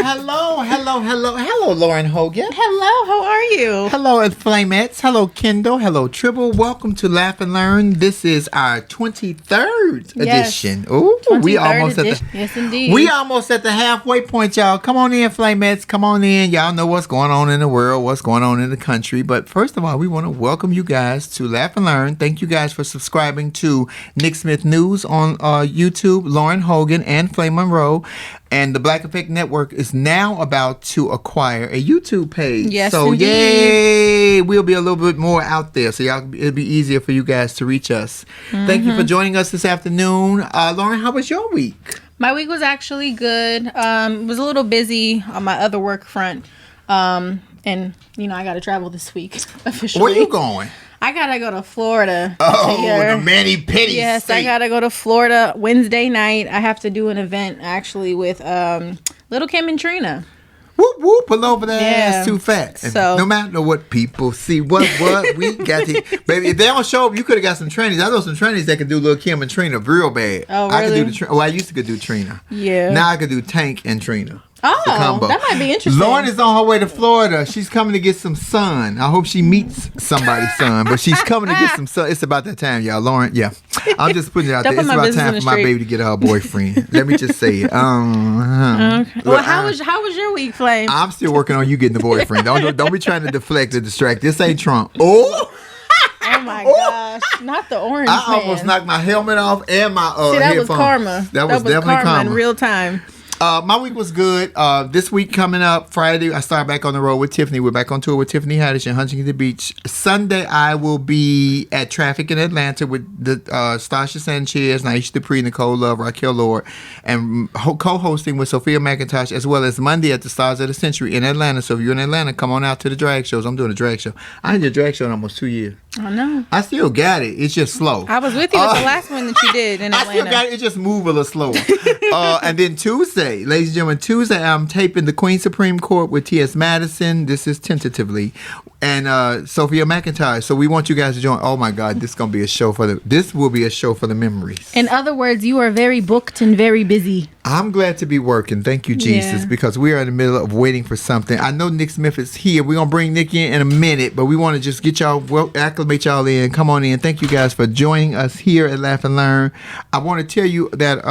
Hello, Lauren Hogan. Hello, how are you? Hello, Flamettes. Hello, Kendall. Hello, Tribble. Welcome to Laugh and Learn. This is our 23rd edition. Ooh, we almost edition. Yes, indeed. We almost at the halfway point, y'all. Come on in, Flamettes. Come on in. Y'all know what's going on in the world, what's going on in the country. But first of all, we want to welcome you guys to Laugh and Learn. Thank you guys for subscribing to Nick Smith News on YouTube, Lauren Hogan, and Flame Monroe. And the Black Effect Network is now about to acquire a YouTube page. Yes, so indeed. Yay! We'll be a little bit more out there, so it'll be easier for you guys to reach us. Mm-hmm. Thank you for joining us this afternoon. Lauren, how was your week? My week was actually good. It was a little busy on my other work front. And, I got to travel this week officially. Where you going? I gotta go to Florida. Oh, the mani-pedi Yes, state. I gotta go to Florida Wednesday night. I have to do an event actually with Little Kim and Trina. Whoop whoop, pull over that ass too fat. So no matter what people see, what we got to, baby. If they don't show up, you could have got some trainees. I know some trainees that can do Little Kim and Trina real bad. Oh, really? I could do I used to do Trina. Yeah. Now I could do Tank and Trina. Oh, that might be interesting. Lauren is on her way to Florida. She's coming to get some sun. I hope she meets somebody's son, but she's coming to get some sun. It's about that time, y'all. Lauren, yeah. I'm just putting it out there. It's about time for my baby to get her boyfriend. Let me just say it. Okay. Well, how was your week, Flame? I'm still working on you getting the boyfriend. Don't be trying to deflect or distract. This ain't Trump. Oh my gosh! Not the orange man. I almost knocked my helmet off and my See, that headphones. was karma. That was definitely karma in real time. My week was good. This week coming up, Friday, I start back on the road with Tiffany. We're back on tour with Tiffany Haddish in Huntington Beach. Sunday, I will be at Traffic in Atlanta with the Stasha Sanchez, Naisha Dupree, Nicole Love, Raquel Lord, and co-hosting with Sophia McIntosh, as well as Monday at the Stars of the Century in Atlanta. So if you're in Atlanta, come on out to the drag shows. I'm doing a drag show. I did a drag show in almost 2 years. I know. I still got it. It's just slow. I was with you with the last one that you did in Atlanta. I still got it. It just moved a little slower. And then Tuesday, ladies and gentlemen, Tuesday I'm taping the Queen Supreme Court with T.S. Madison. This is tentatively. And Sophia McIntosh. So we want you guys to join. Oh my God, this will be a show for the memories. In other words, you are very booked and very busy. I'm glad to be working. Thank you, Jesus, because we are in the middle of waiting for something. I know Nick Smith is here. We're going to bring Nick in a minute, but we want to just get y'all, acclimate y'all in. Come on in. Thank you guys for joining us here at Laugh and Learn. I want to tell you that,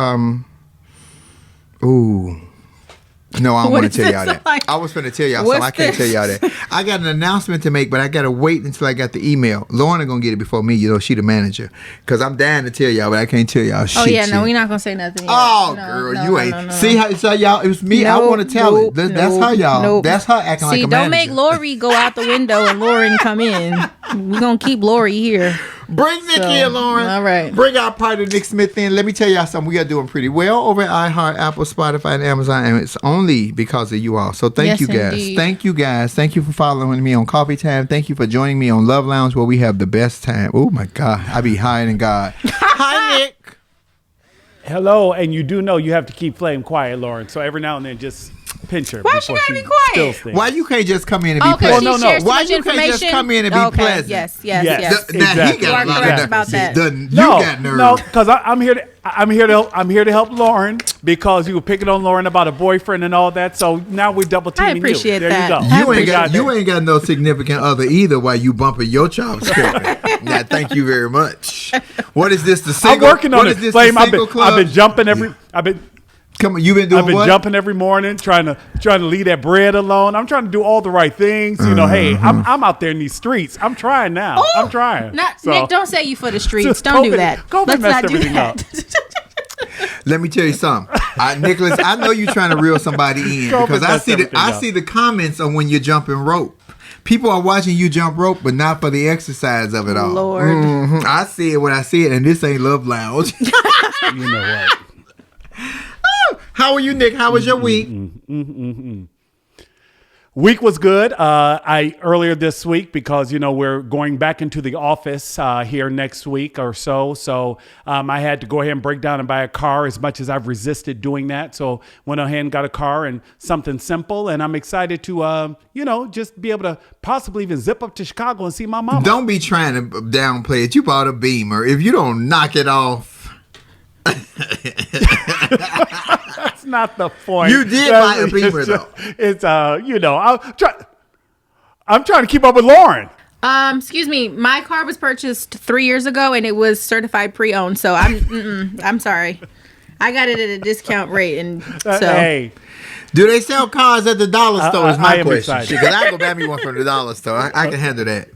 no, I don't want to tell y'all that. I was going to tell y'all something. I can't tell y'all that. I got an announcement to make, but I got to wait until I got the email. Lauren is going to get it before me. She the manager. Because I'm dying to tell y'all, but I can't tell y'all shit. Oh, yeah, no, we're not going to say nothing yet. Oh, no, girl, you ain't. No. See how y'all, it was me. I want to tell it. That's how y'all. That's her acting like a manager. See, don't make Lori go out the window and Lauren come in. We're going to keep Lori here. Bring Nick in, Lauren. All right. Bring our partner, Nick Smith, in. Let me tell y'all something. We are doing pretty well over at iHeart, Apple, Spotify, and Amazon, and it's only because of you all. So thank you guys. Indeed. Thank you guys. Thank you for following me on Coffee Time. Thank you for joining me on Love Lounge, where we have the best time. Oh, my God. I be higher than God. Hi, Nick. Hello, and you do know you have to keep Flame quiet, Lauren. So every now and then, just pinch her. Why she gotta be quiet? Why you can't just come in and be pleasant? No. Why you can't just come in and be pleasant? Yes. Exactly. Now he got a lot of nerve. About that. You got nerve. No, because I'm here to help Lauren because you were picking on Lauren about a boyfriend and all that. So now we double teaming you. I appreciate that. You ain't got no significant other either while you bumping your chops. Now, thank you very much. What is this? The single? I'm working on it. Flame. I've been jumping Come on, you've been doing what? I've been jumping every morning, trying to leave that bread alone. I'm trying to do all the right things. Hey, I'm out there in these streets. I'm trying now. Ooh, I'm trying. Nick, don't say you for the streets. Don't do that. Let's not do that. Let me tell you something, Nicholas. I know you're trying to reel somebody in because I see the comments on when you're jumping rope. People are watching you jump rope, but not for the exercise of it all. Lord, I see it when I see it, and this ain't Love Lounge. You know what? How are you, Nick? How was your week? Week was good. Earlier this week, because we're going back into the office here next week or so. So I had to go ahead and break down and buy a car, as much as I've resisted doing that. So went ahead and got a car and something simple, and I'm excited to just be able to possibly even zip up to Chicago and see my mama. Don't be trying to downplay it. You bought a Beamer. If you don't knock it off. That's not the point. You did buy a Beamer, though. It's I'm trying to keep up with Lauren. Excuse me. My car was purchased 3 years ago, and it was certified pre-owned. So I'm sorry. I got it at a discount rate, and so. Hey. Do they sell cars at the dollar store? Is my I am question. excited. Because I go buy me one from the dollar store. I can handle that.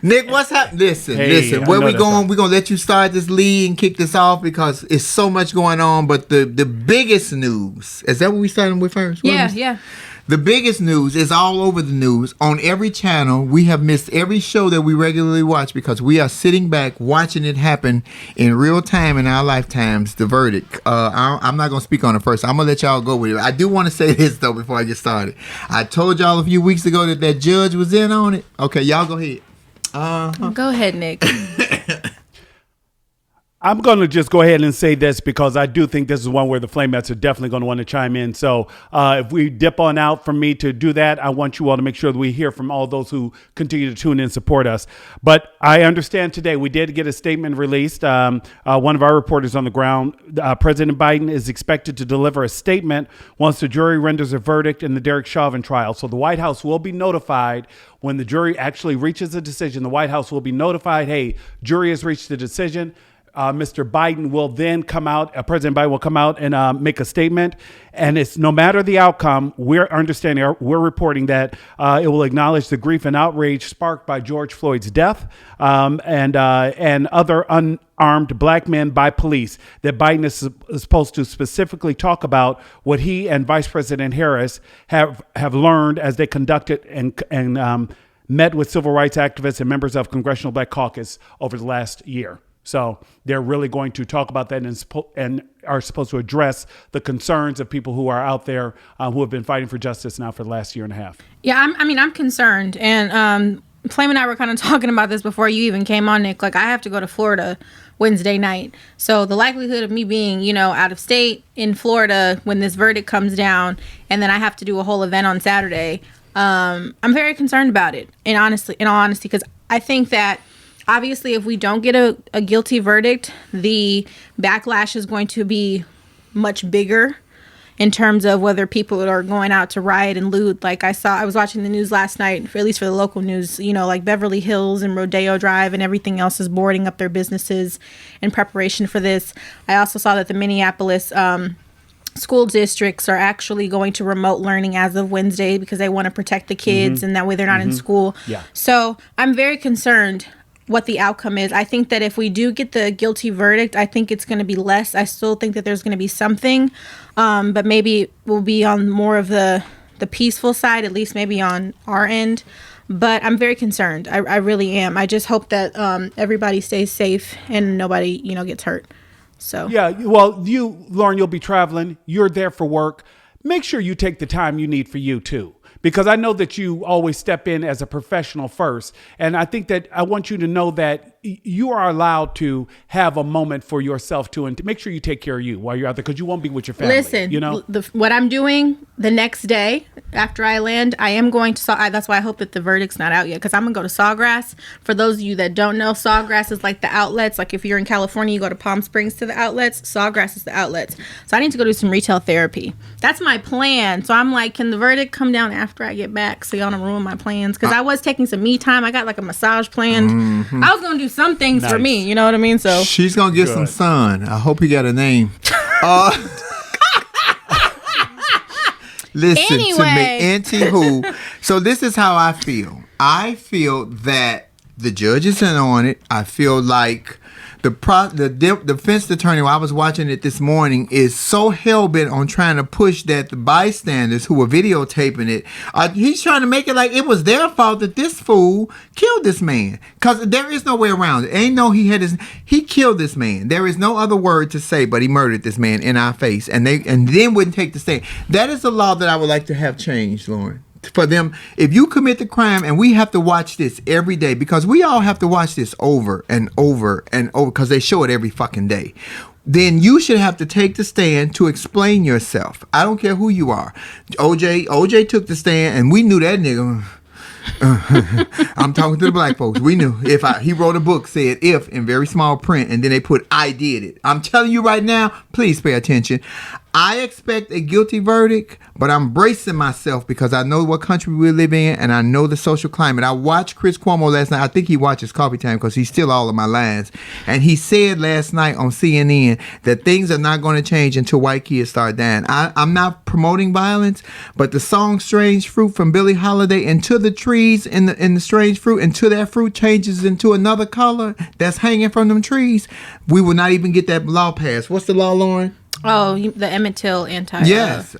Nick, what's happening? Listen. I Where know we that's going? right. We're gonna let you start this lead and kick this off because it's so much going on. But the biggest news is that what we starting with first? Yeah. The biggest news is all over the news on every channel. We have missed every show that we regularly watch because we are sitting back watching it happen in real time in our lifetimes. The verdict. I'm not going to speak on it first. I'm going to let y'all go with it. I do want to say this, though, before I get started. I told y'all a few weeks ago that judge was in on it. Okay, y'all go ahead. Go ahead, Nick. I'm going to just go ahead and say this because I do think this is one where the Flamettes are definitely going to want to chime in. So if we dip on out from me to do that, I want you all to make sure that we hear from all those who continue to tune in and support us. But I understand today we did get a statement released. One of our reporters on the ground, President Biden is expected to deliver a statement once the jury renders a verdict in the Derek Chauvin trial. So the White House will be notified when the jury actually reaches a decision. The White House will be notified, hey, jury has reached a decision. Mr. Biden will then come out, President Biden will come out and make a statement. And it's no matter the outcome, we're reporting that it will acknowledge the grief and outrage sparked by George Floyd's death and other unarmed black men by police, that Biden is supposed to specifically talk about what he and Vice President Harris have learned as they conducted and met with civil rights activists and members of Congressional Black Caucus over the last year. So they're really going to talk about that and are supposed to address the concerns of people who are out there who have been fighting for justice now for the last year and a half. Yeah, I'm concerned. And Flame and I were kind of talking about this before you even came on, Nick. Like, I have to go to Florida Wednesday night. So the likelihood of me being, out of state in Florida when this verdict comes down, and then I have to do a whole event on Saturday, I'm very concerned about it. In all honesty, because I think that obviously, if we don't get a guilty verdict, the backlash is going to be much bigger in terms of whether people are going out to riot and loot. Like I was watching the news last night, at least for the local news, like Beverly Hills and Rodeo Drive and everything else is boarding up their businesses in preparation for this. I also saw that the Minneapolis school districts are actually going to remote learning as of Wednesday because they want to protect the kids and that way they're not in school. Yeah. So I'm very concerned what the outcome is. I think that if we do get the guilty verdict, I think it's going to be less. I still think that there's going to be something, but maybe we'll be on more of the peaceful side, at least maybe on our end. But I'm very concerned. I really am. I just hope that everybody stays safe and nobody, gets hurt. So yeah, well, Lauren, you'll be traveling. You're there for work. Make sure you take the time you need for you too. Because I know that you always step in as a professional first. And I think that I want you to know that you are allowed to have a moment for yourself too. And to make sure you take care of you while you're out there because you won't be with your family. Listen, what I'm doing the next day after I land, I am going to that's why I hope that the verdict's not out yet, because I'm going to go to Sawgrass. For those of you that don't know, Sawgrass is like the outlets. Like if you're in California, you go to Palm Springs to the outlets. Sawgrass is the outlets. So I need to go do some retail therapy. That's my plan. So I'm like, can the verdict come down after I get back so y'all don't ruin my plans? Because I was taking some me time. I got like a massage planned. I was going to do some things for me. You know what I mean? So she's going to get some sun. I hope he got a name. Listen to me, anywho. So this is how I feel. I feel that the judge is in on it. I feel like the defense attorney, while I was watching it this morning, is so hell-bent on trying to push that the bystanders who were videotaping it, he's trying to make it like it was their fault that this fool killed this man. Because there is no way around it. He killed this man. There is no other word to say, but he murdered this man in our face. And then wouldn't take the stand. That is the law that I would like to have changed, Lauren. For them, if you commit the crime, and we have to watch this every day, because we all have to watch this over and over and over, because they show it every fucking day, then you should have to take the stand to explain yourself. I don't care who you are. OJ took the stand, and we knew that nigga. I'm talking to the black folks. We knew he wrote a book, said "if" in very small print, and then they put "I did it." I'm telling you right now, please pay attention. I expect a guilty verdict, but I'm bracing myself because I know what country we live in and I know the social climate. I watched Chris Cuomo last night. I think he watches Coffee Time because he's still all of my lines. And he said last night on CNN that things are not going to change until white kids start dying. I'm not promoting violence, but the song Strange Fruit from Billie Holiday, into the trees in the strange fruit, until that fruit changes into another color that's hanging from them trees, we will not even get that law passed. What's the law, Lauren? Oh, the Emmett Till anti-lynching.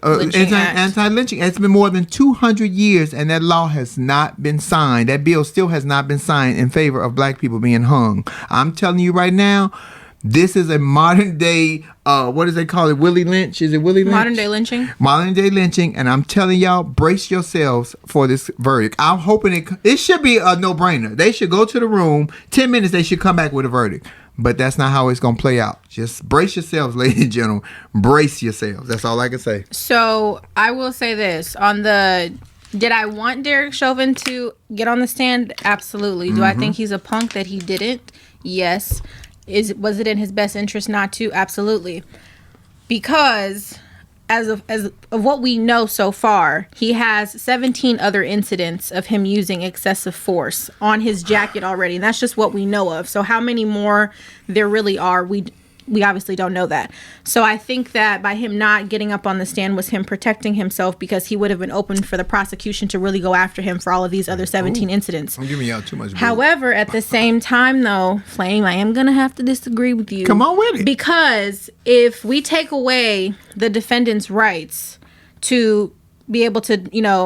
It's been more than 200 years, and that law has not been signed. That bill still has not been signed in favor of black people being hung. I'm telling you right now, this is a modern day, what does they call it? Willie Lynch? Is it Willie Lynch? Modern day lynching. Modern day lynching, and I'm telling y'all, brace yourselves for this verdict. I'm hoping it should be a no-brainer. They should go to the room, 10 minutes, they should come back with a verdict. But that's not how it's going to play out. Just brace yourselves, ladies and gentlemen. Brace yourselves. That's all I can say. So I will say this. Did I want Derek Chauvin to get on the stand? Absolutely. Do I think he's a punk that he didn't? Yes. Was it in his best interest not to? Absolutely. Because as of what we know so far, he has 17 other incidents of him using excessive force on his jacket already. And that's just what we know of. So how many more there really are, we obviously don't know that. So I think that by him not getting up on the stand was him protecting himself, because he would have been open for the prosecution to really go after him for all of these other 17 incidents. I'm giving y'all too much. However, at the same time, though, Flame, I am going to have to disagree with you. Come on with it. Because if we take away the defendant's rights to be able to,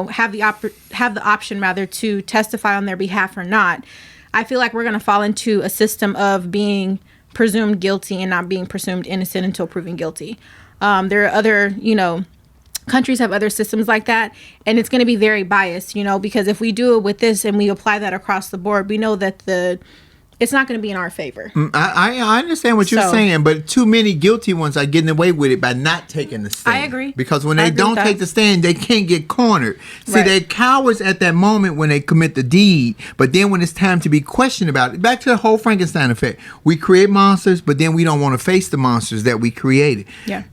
have the option rather to testify on their behalf or not, I feel like we're going to fall into a system of being presumed guilty and not being presumed innocent until proven guilty. There are other, countries have other systems like that, and it's going to be very biased, because if we do it with this and we apply that across the board, we know that it's not going to be in our favor. I understand what you're saying, but too many guilty ones are getting away with it by not taking the stand. I agree. Because when they don't take the stand, they can't get cornered. See, they're cowards at that moment when they commit the deed, but then when it's time to be questioned about it, back to the whole Frankenstein effect. We create monsters, but then we don't want to face the monsters that we created. Yeah.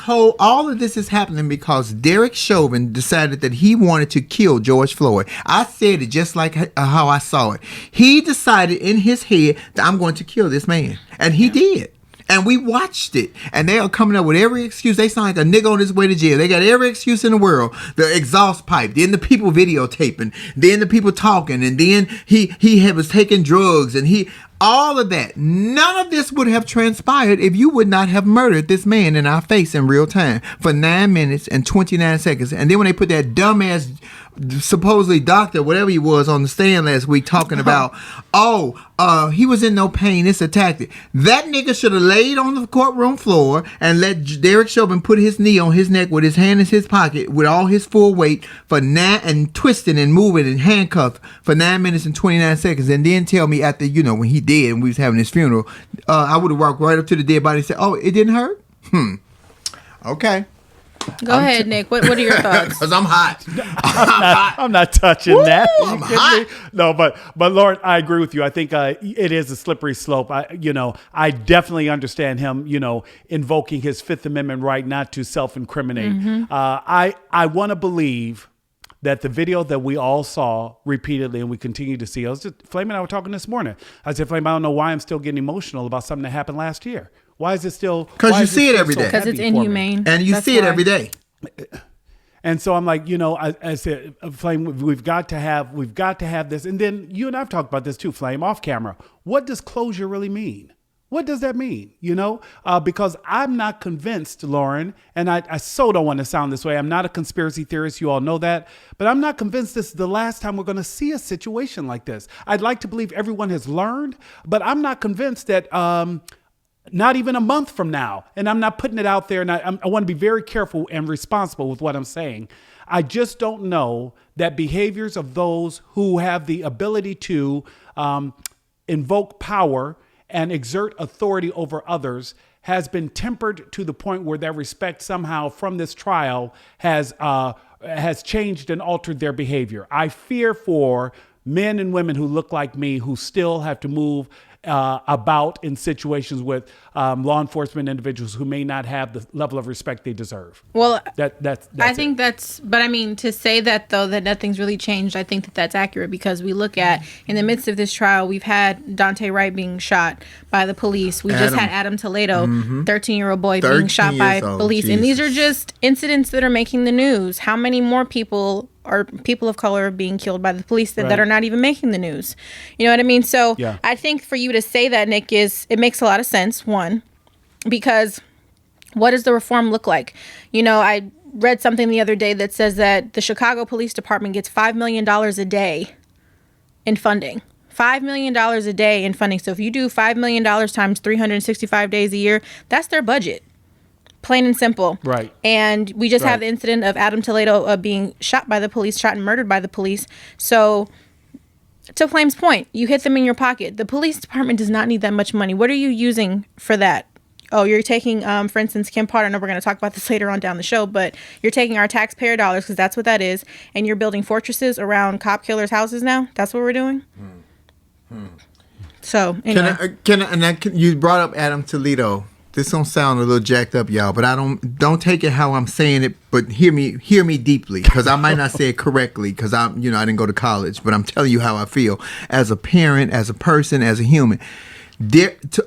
All of this is happening because Derek Chauvin decided that he wanted to kill George Floyd. I said it just like how I saw it. He decided in his head that I'm going to kill this man, and he did. And we watched it, and they are coming up with every excuse. They sound like a nigga on his way to jail. They got every excuse in the world. The exhaust pipe, then the people videotaping, then the people talking, and then he was taking drugs, and all of that. None of this would have transpired if you would not have murdered this man in our face in real time for 9 minutes and 29 seconds. And then when they put that dumbass supposedly doctor, whatever he was, on the stand last week talking about, he was in no pain, it's a tactic. That nigga should have laid on the courtroom floor and let Derek Chauvin put his knee on his neck with his hand in his pocket with all his full weight and twisting and moving and handcuffed for 9 minutes and 29 seconds, and then tell me after, when he dead and we was having his funeral, I would have walked right up to the dead body and said, it didn't hurt? Okay. Go ahead, Nick. What are your thoughts? Because I'm hot. I'm not touching that. I'm hot. No, but Lauren, I agree with you. I think it is a slippery slope. I definitely understand him, invoking his Fifth Amendment right not to self-incriminate. Mm-hmm. I want to believe that the video that we all saw repeatedly and we continue to see, Flame and I were talking this morning. I said, Flame, I don't know why I'm still getting emotional about something that happened last year. Why is it still? Because you see it every day. Because it's inhumane. And you see it every day. And so I'm like, I said, Flame, we've got to have this. And then you and I've talked about this too, Flame, off camera. What does closure really mean? What does that mean? Because I'm not convinced, Lauren, and I so don't want to sound this way. I'm not a conspiracy theorist. You all know that. But I'm not convinced this is the last time we're going to see a situation like this. I'd like to believe everyone has learned, but I'm not convinced that not even a month from now, and I'm not putting it out there, and I want to be very careful and responsible with what I'm saying. I just don't know that behaviors of those who have the ability to invoke power and exert authority over others has been tempered to the point where that respect somehow from this trial has changed and altered their behavior. I fear for men and women who look like me, who still have to move about in situations with law enforcement individuals who may not have the level of respect they deserve. Well, that's I think it. that's, but I mean, to say that though, that nothing's really changed, I think that that's accurate, because we look at, in the midst of this trial, we've had Daunte Wright being shot by the police. We just had Adam Toledo, 13-year-old boy, being shot by police. Jesus. And these are just incidents that are making the news. How many more people or people of color being killed by the police that are not even making the news? You know what I mean? So I think for you to say that, Nick, it makes a lot of sense, one, because what does the reform look like? You know, I read something the other day that says that the Chicago Police Department gets $5 million a day in funding. $5 million a day in funding. So if you do $5 million times 365 days a year, that's their budget. Plain and simple. Right. And we just have the incident of Adam Toledo being shot by the police, shot and murdered by the police. So to Flame's point, you hit them in your pocket. The police department does not need that much money. What are you using for that? Oh, you're taking, for instance, Kim Potter, I know we're going to talk about this later on down the show, but you're taking our taxpayer dollars, because that's what that is, and you're building fortresses around cop killers' houses now? That's what we're doing? So, anyway. You brought up Adam Toledo. This gonna sound a little jacked up, y'all, but I don't take it how I'm saying it, but hear me deeply, because I might not say it correctly, because I didn't go to college, but I'm telling you how I feel as a parent, as a person, as a human.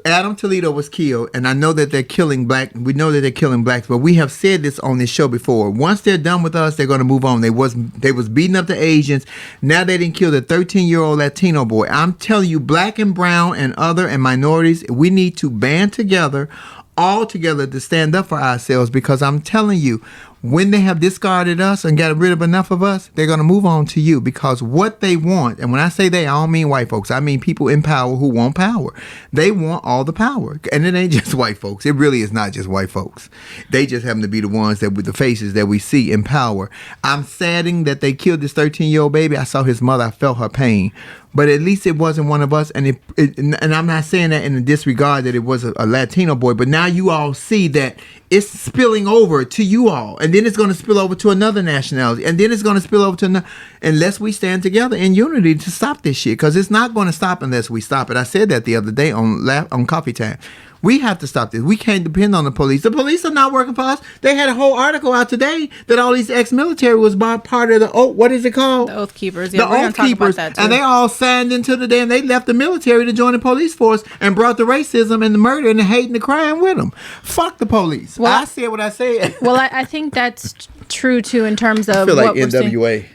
Adam Toledo was killed, and I know that they're killing we know that they're killing blacks, but we have said this on this show before. Once they're done with us, they're going to move on. They was beating up the Asians. Now they didn't kill the 13-year-old Latino boy. I'm telling you, black and brown and other and minorities, we need to band together, all together, to stand up for ourselves, because I'm telling you, when they have discarded us and got rid of enough of us, they're going to move on to you, because what they want, and when I say they, I don't mean white folks. I mean people in power who want power. They want all the power. And it ain't just white folks. It really is not just white folks. They just happen to be the ones that with the faces that we see in power. I'm saddened that they killed this 13-year-old baby. I saw his mother. I felt her pain. But at least it wasn't one of us. And and I'm not saying that in the disregard that it was a Latino boy. But now you all see that it's spilling over to you all. And then it's going to spill over to another nationality. And then it's going to spill over to another. Unless we stand together in unity to stop this shit. Because it's not going to stop unless we stop it. I said that the other day on Coffee Time. We have to stop this. We can't depend on the police. The police are not working for us. They had a whole article out today that all these ex-military was part of the what is it called? The Oath Keepers. Yeah, the Oath Keepers. And they all signed into the damn. They left the military to join the police force and brought the racism and the murder and the hate and the crime with them. Fuck the police. Well, I said what I said. Well, I think that's true too in terms of I feel like NWA.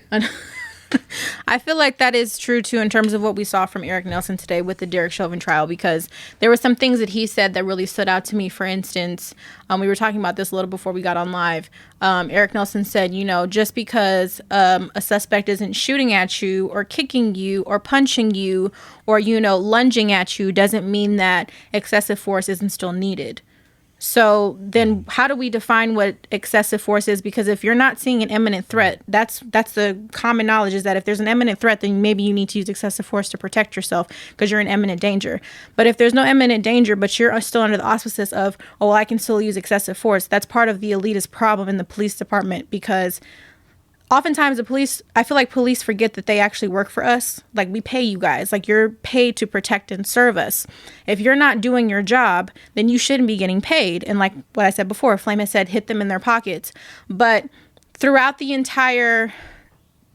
I feel like that is true too in terms of what we saw from Eric Nelson today with the Derek Chauvin trial, because there were some things that he said that really stood out to me. For instance, we were talking about this a little before we got on live. Eric Nelson said, just because a suspect isn't shooting at you or kicking you or punching you or, lunging at you doesn't mean that excessive force isn't still needed. So then how do we define what excessive force is? Because if you're not seeing an imminent threat, that's the common knowledge, is that if there's an imminent threat, then maybe you need to use excessive force to protect yourself because you're in imminent danger. But if there's no imminent danger, but you're still under the auspices of, I can still use excessive force, that's part of the elitist problem in the police department, because oftentimes I feel like police forget that they actually work for us. Like, we pay you guys. Like, you're paid to protect and serve us. If you're not doing your job, then you shouldn't be getting paid. And like what I said before, Flamettes said, hit them in their pockets. But throughout the entire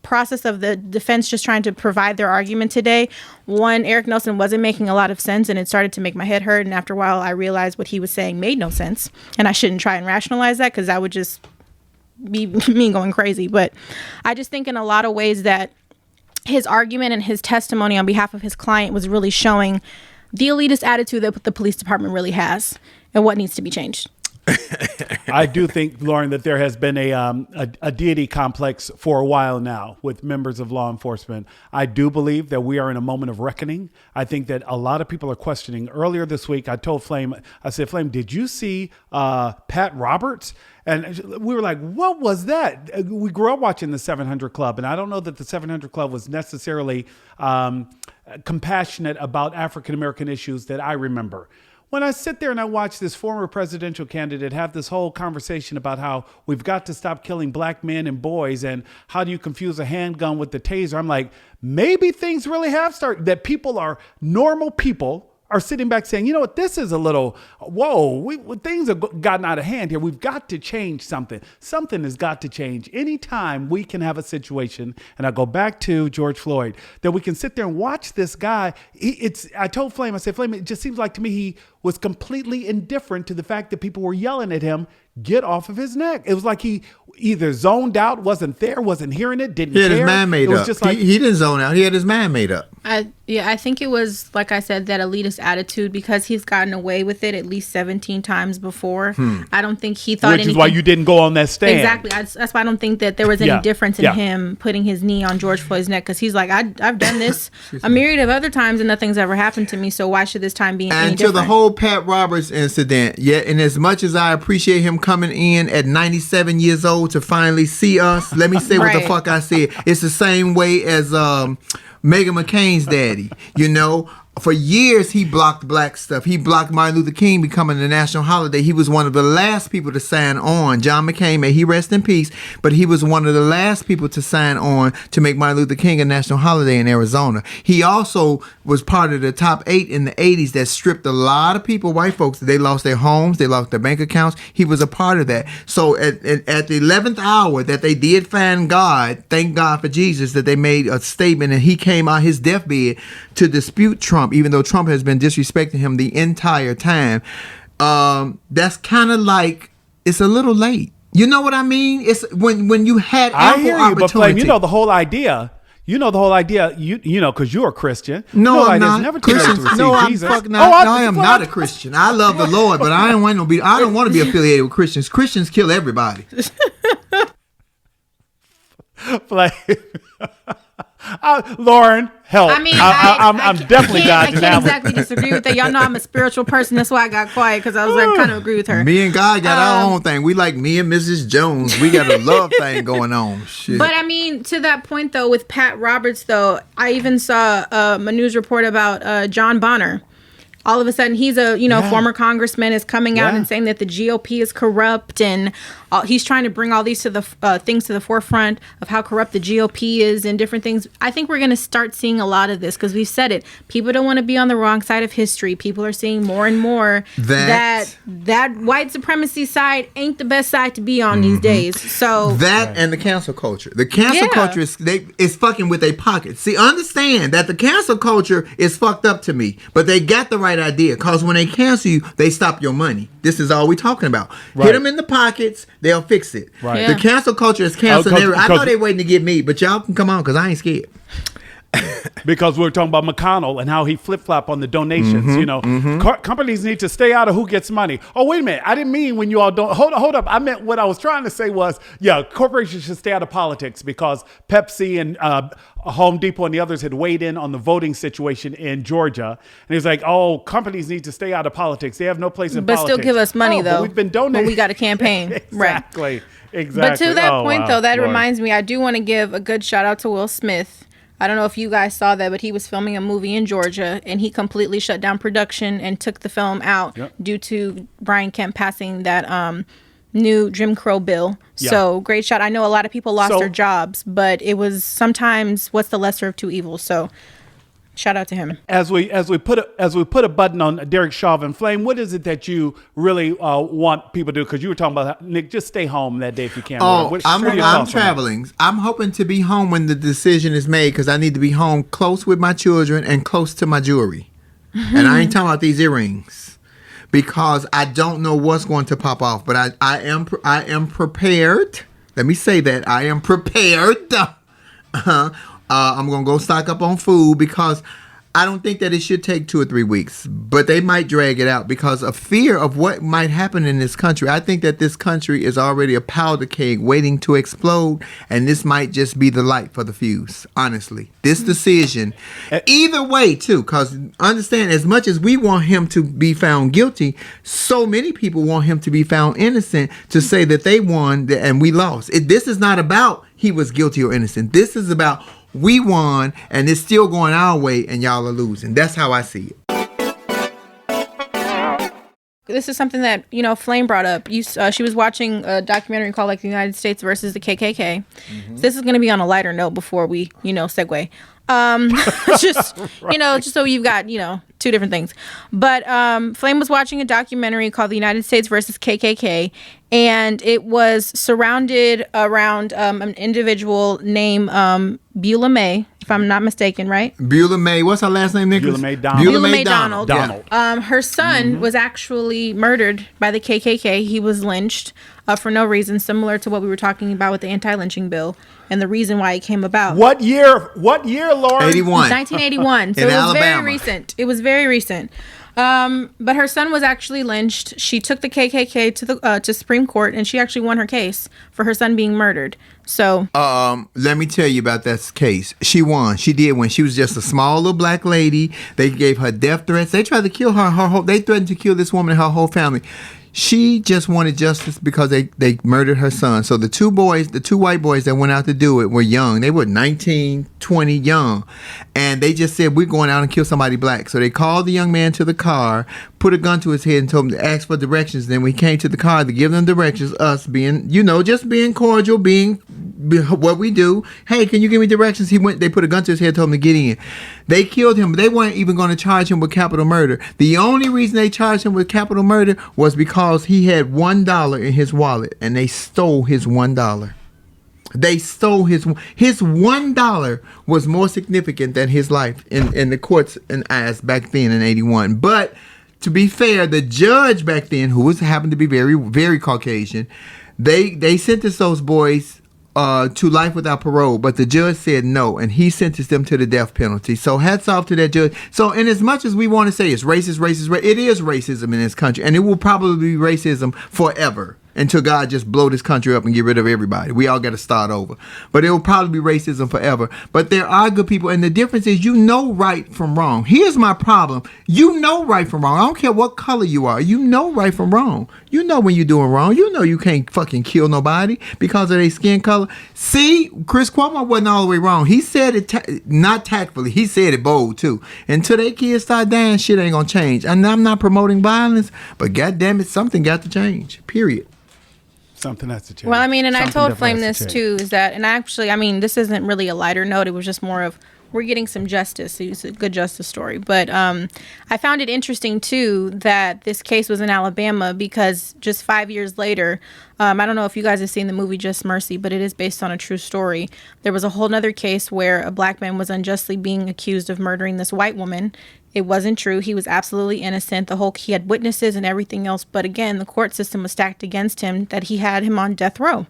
process of the defense just trying to provide their argument today, Eric Nelson wasn't making a lot of sense, and it started to make my head hurt. And after a while, I realized what he was saying made no sense. And I shouldn't try and rationalize that, because that would just be me going crazy. But I just think in a lot of ways that his argument and his testimony on behalf of his client was really showing the elitist attitude that the police department really has and what needs to be changed. I do think, Lauren, that there has been a deity complex for a while now with members of law enforcement. I do believe that we are in a moment of reckoning. I think that a lot of people are questioning. Earlier this week, I told Flame, I said, Flame, did you see Pat Roberts? And we were like, what was that? We grew up watching the 700 Club, and I don't know that the 700 Club was necessarily compassionate about African-American issues that I remember. When I sit there and I watch this former presidential candidate have this whole conversation about how we've got to stop killing black men and boys, and how do you confuse a handgun with the taser, I'm like, maybe things really have started, that normal people are sitting back saying, you know what, this is a little, things have gotten out of hand here. We've got to change something. Something has got to change. Anytime we can have a situation, and I go back to George Floyd, that we can sit there and watch this guy. I told Flame, I said, Flame, it just seems like to me he was completely indifferent to the fact that people were yelling at him, get off of his neck. It was like he either zoned out, wasn't there, wasn't hearing it, didn't care. He had his mind made up. Just like, he didn't zone out. He had his mind made up. I think it was, like I said, that elitist attitude, because he's gotten away with it at least 17 times before. I don't think he thought anything. Which is why you didn't go on that stand. Exactly. That's why I don't think that there was any difference in him putting his knee on George Floyd's neck, because he's like, I've done this a myriad of other times and nothing's ever happened to me, so why should this time be any different? And to the whole Pat Roberts incident, and as much as I appreciate him coming in at 97 years old to finally see us, let me say what the fuck I said. It's the same way as Meghan McCain's daddy. For years, he blocked black stuff. He blocked Martin Luther King becoming a national holiday. He was one of the last people to sign on. John McCain, may he rest in peace, but he was one of the last people to sign on to make Martin Luther King a national holiday in Arizona. He also was part of the top 8 in the 80s that stripped a lot of people, white folks. They lost their homes. They lost their bank accounts. He was a part of that. So at the 11th hour that they did find God, thank God for Jesus, that they made a statement, and he came out his deathbed to dispute Trump, even though Trump has been disrespecting him the entire time. That's kind of like, it's a little late. You know what I mean? It's when you had ample I hear you, opportunity. but Flame, the whole idea. Because you're a Christian. No, I'm not. Never too late to receive no, I'm Jesus. fucking not. I am not a Christian. I love the Lord, but I don't want to be affiliated with Christians. Christians kill everybody. Flame. Lauren, help. I mean, I'm definitely dodging I that. can't exactly disagree with that. Y'all know I'm a spiritual person. That's why I got quiet, because I was like, kind of agree with her. Me and God got our own thing. We like me and Mrs. Jones. We got a love thing going on. Shit. But I mean, to that point though, with Pat Roberts though, I even saw a news report about John Bonner. All of a sudden, he's a former congressman, is coming out and saying that the GOP is corrupt, and he's trying to bring all these to the things to the forefront of how corrupt the GOP is and different things. I think we're going to start seeing a lot of this, because we've said it. People don't want to be on the wrong side of history. People are seeing more and more that white supremacy side ain't the best side to be on these days. So and the cancel culture. The cancel culture is fucking with their pockets. See, understand that the cancel culture is fucked up to me, but they got the right idea, because when they cancel you, they stop your money. This is all we talking about. Hit them in the pockets, they'll fix it. Right. The cancel culture is canceling I know they waiting to get me, but y'all can come on, because I ain't scared. Because we're talking about McConnell and how he flip-flop on the donations. Companies need to stay out of who gets money. Oh, wait a minute. I didn't mean when you all don't. Hold up. I meant what I was trying to say was, corporations should stay out of politics, because Pepsi and Home Depot and the others had weighed in on the voting situation in Georgia. And he was like, companies need to stay out of politics. They have no place in politics. But still give us money, though. But we've been donating. But we got a campaign. Exactly. Right. Exactly. But to that point, though, that Lord. reminds me, I do want to give a good shout out to Will Smith. I don't know if you guys saw that, but he was filming a movie in Georgia, and he completely shut down production and took the film out due to Brian Kemp passing that new Jim Crow bill. So great shot. I know a lot of people lost their jobs, but it was sometimes what's the lesser of two evils. So shout out to him. As we put a button on Derek Chauvin, Flame, what is it that you really want people to do? Because you were talking about, Nick, just stay home that day if you can. I'm traveling. I'm hoping to be home when the decision is made, because I need to be home close with my children and close to my jewelry. And I ain't talking about these earrings, because I don't know what's going to pop off. But I am prepared. Let me say that I am prepared. I'm going to go stock up on food, because I don't think that it should take 2 or 3 weeks, but they might drag it out because of fear of what might happen in this country. I think that this country is already a powder keg waiting to explode, and this might just be the light for the fuse, honestly. This decision, either way, too, because understand, as much as we want him to be found guilty, so many people want him to be found innocent to say that they won and we lost. This is not about he was guilty or innocent. This is about we won, and it's still going our way, and y'all are losing. That's how I see it. this is something that, you know, Flame brought up. She was watching a documentary called like the United States versus the KKK. So this is going to be on a lighter note before we, you know, segue. Just, you know, just so you've got, you know, two different things. But Flame was watching a documentary called the United States versus KKK, and it was surrounded around an individual named Beulah Mae, if I'm not mistaken, right? Beulah Mae. What's her last name, Nicholas? Beulah Mae Donald. Beulah Mae Donald. Donald. Her son was actually murdered by the KKK. He was lynched for no reason, similar to what we were talking about with the anti-lynching bill and the reason why it came about. What year, Lauren? 81. 1981. So In it was Alabama. very recent. It was very recent. But her son was actually lynched. She took the KKK to the to Supreme Court, and she actually won her case for her son being murdered. So let me tell you about that case. She won. She did win. She was just a small little black lady. They gave her death threats. They tried to kill her. They threatened to kill this woman and her whole family. She just wanted justice because they murdered her son. So the two white boys that went out to do it were young. They were 19, 20, young. And they just said, we're going out and kill somebody black. So they called the young man to the car, put a gun to his head and told him to ask for directions. Then when he came to the car to give them directions, us being, you know, just being cordial, being what we do. Hey, can you give me directions? They put a gun to his head, told him to get in. They killed him. They weren't even going to charge him with capital murder. The only reason they charged him with capital murder was because he had $1 in his wallet, and they stole his $1. They stole his $1 was more significant than his life in the courts and eyes back then in 81. But to be fair, the judge back then, who happened to be very, very Caucasian, they sentenced those boys to life without parole, but the judge said no, and he sentenced them to the death penalty. So hats off to that judge. So, and as much as we want to say it's racist, it is racism in this country, and it will probably be racism forever until God just blow this country up and get rid of everybody. We all got to start over. But it will probably be racism forever. But there are good people, and the difference is you know right from wrong. Here's my problem. You know right from wrong. I don't care what color you are. You know right from wrong. You know when you're doing wrong. You know you can't fucking kill nobody because of their skin color. See, Chris Cuomo wasn't all the way wrong. He said it not tactfully. He said it bold too. Until their kids start dying, shit ain't gonna change. And I'm not promoting violence, but goddamn it, something got to change. Period. Something has to change. Well, I mean, and I Something told Flame definitely this has to too, is that, and actually, I mean, this isn't really a lighter note. It was just more of, we're getting some justice. It's a good justice story. But I found it interesting too that this case was in Alabama because just 5 years later, I don't know if you guys have seen the movie Just Mercy, but it is based on a true story. There was a whole nother case where a black man was unjustly being accused of murdering this white woman. It wasn't true. He was absolutely innocent. He had witnesses and everything else. But again, the court system was stacked against him, that he had him on death row.